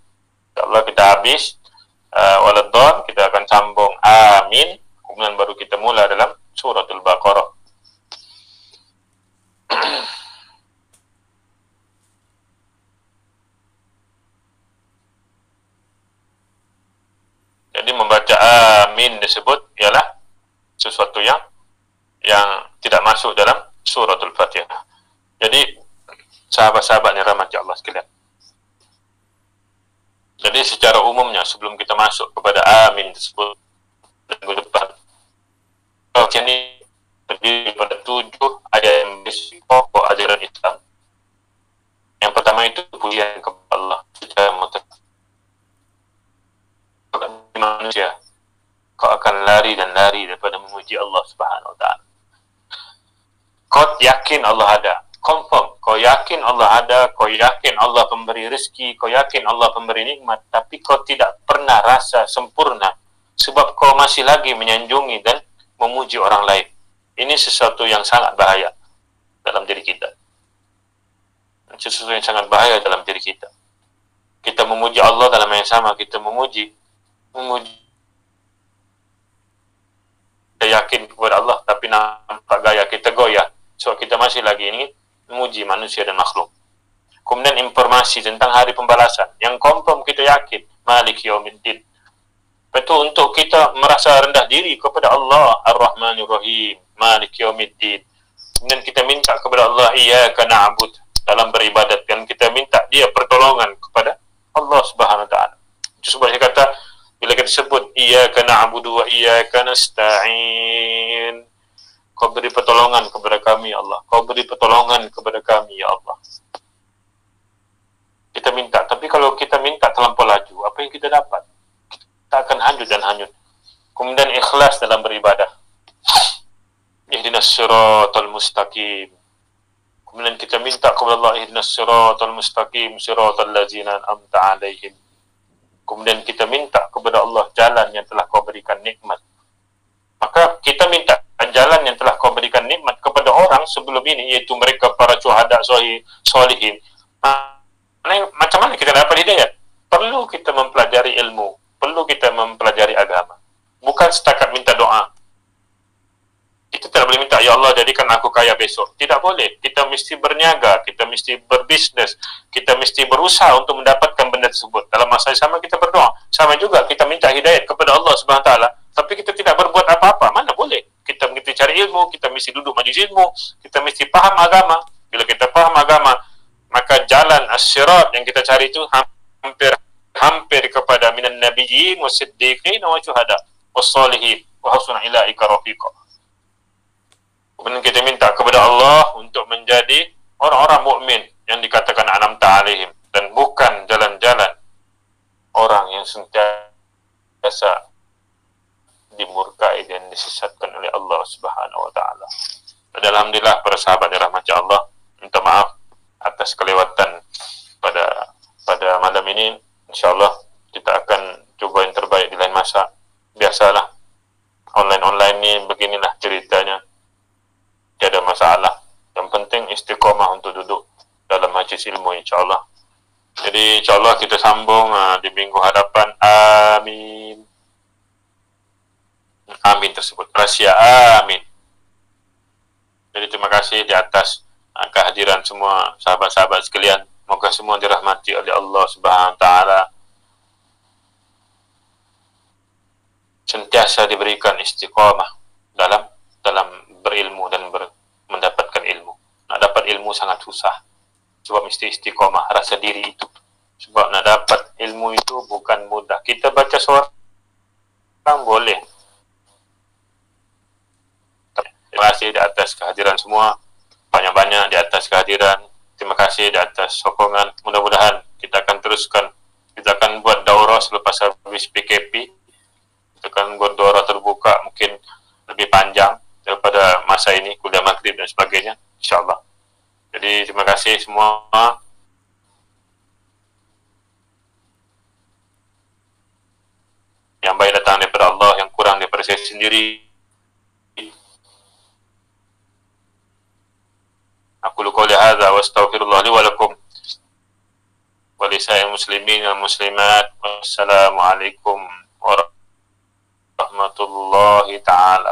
InsyaAllah kita habis waladdallin, kita akan sambung amin, kemudian baru kita mula dalam suratul Baqarah. Jadi membaca amin disebut ialah sesuatu yang tidak masuk dalam suratul Fatihah. Jadi sahabat-sahabat yang rahmati Allah sekalian, jadi secara umumnya sebelum kita masuk kepada amin tersebut minggu depan, kajian ini terdiri pada 7 ayat yang berisi pokok ajaran Islam. Yang pertama itu pujian kepada Allah secara mutlak. Manusia, kau akan lari daripada memuji Allah Subhanahu wa taala. Kau yakin Allah ada, confirm Kau yakin Allah ada, kau yakin Allah pemberi rezeki, kau yakin Allah pemberi nikmat, tapi kau tidak pernah rasa sempurna sebab kau masih lagi menyanjungi dan memuji orang lain. Ini sesuatu yang sangat bahaya dalam diri kita. Sesuatu yang sangat bahaya dalam diri kita. Kita memuji Allah dalam yang sama, kita memuji kita yakin kepada Allah, tapi nampak gaya kita goyah. So kita masih lagi ingin memuji manusia dan makhluk. Kemudian informasi tentang hari pembalasan yang confirm kita yakin, Maliki Yaumiddin. Betul, untuk kita merasa rendah diri kepada Allah Ar-Rahmanir Rahim, Maliki Yaumiddin. Kemudian kita minta kepada Allah, Iyyaka na'bud, dalam beribadat, dan kita minta dia pertolongan kepada Allah Subhanahu wa taala. Itu sebab saya kata bila kita sebut Iyyaka na'budu wa iyyaka nasta'in, kau beri pertolongan kepada kami, ya Allah. Kau beri pertolongan kepada kami, ya Allah. Kita minta, tapi kalau kita minta terlampau laju, apa yang kita dapat? Kita akan hanyut dan hanyut. Kemudian ikhlas dalam beribadah. Ihdinas siratal mustaqim. Kemudian kita minta kepada Allah, Ihdinas siratal mustaqim, siratal ladzina an'amta 'alaihim. Kemudian kita minta kepada Allah jalan yang telah kau berikan nikmat. Maka kita minta jalan yang telah kau berikan nikmat kepada orang sebelum ini, yaitu mereka para syuhada solihin. Macam mana kita dapat hidayah? Perlu kita mempelajari ilmu, perlu kita mempelajari agama. Bukan setakat minta doa. Kita tidak boleh minta, ya Allah jadikan aku kaya besok. Tidak boleh. Kita mesti berniaga, kita mesti berbisnes, kita mesti berusaha untuk mendapatkan benda tersebut. Dalam masa yang sama kita berdoa. Sama juga kita minta hidayat kepada Allah Subhanahu wa taala, tapi kita tidak berbuat apa-apa. Mana boleh? Kita mesti cari ilmu, kita mesti duduk majlis ilmu, kita mesti paham agama. Bila kita paham agama, maka jalan as-sirat yang kita cari itu hampir kepada minan nabiyyin wasiddiqin wa syuhada wassalihin wa husna ilaika rafiqa. Kemudian kita minta kepada Allah untuk menjadi orang-orang mukmin yang dikatakan an'amta 'alaihim, dan bukan jalan-jalan orang yang sentiasa dimurkai dan disesatkan oleh Allah Subhanahu wa taala. Alhamdulillah para sahabat yang dirahmati Allah, minta maaf atas kelewatan pada malam ini. Insyaallah kita akan coba yang terbaik di lain masa. Biasalah online ni beginilah ceritanya. Tiada masalah. Yang penting istiqamah untuk duduk dalam majlis ilmu, insyaAllah. Jadi insyaAllah kita sambung di minggu hadapan. Amin. Amin tersebut. Rahsia amin. Jadi terima kasih di atas kehadiran semua sahabat-sahabat sekalian. Moga semua dirahmati oleh Allah Subhanahu wa taala. Sentiasa diberikan istiqamah dalam berilmu dan mendapatkan ilmu. Nak dapat ilmu sangat susah. Sebab mesti istiqamah, rasa diri itu. Sebab nak dapat ilmu itu bukan mudah. Kita baca seorang boleh. Terima kasih di atas kehadiran semua. Banyak-banyak di atas kehadiran. Terima kasih di atas sokongan. Mudah-mudahan kita akan teruskan. Kita akan buat daurah selepas habis PKP. Kita akan buat daurah terbuka mungkin lebih panjang daripada masa ini, kuliah maghrib dan sebagainya, insyaAllah. Jadi terima kasih semua. Yang baik datang daripada Allah, yang kurang daripada saya sendiri. Aku qouli hadza wa astaghfirullah li wa lakum wa lisa'il muslimin wal muslimat. Wassalamualaikum warahmatullahi taala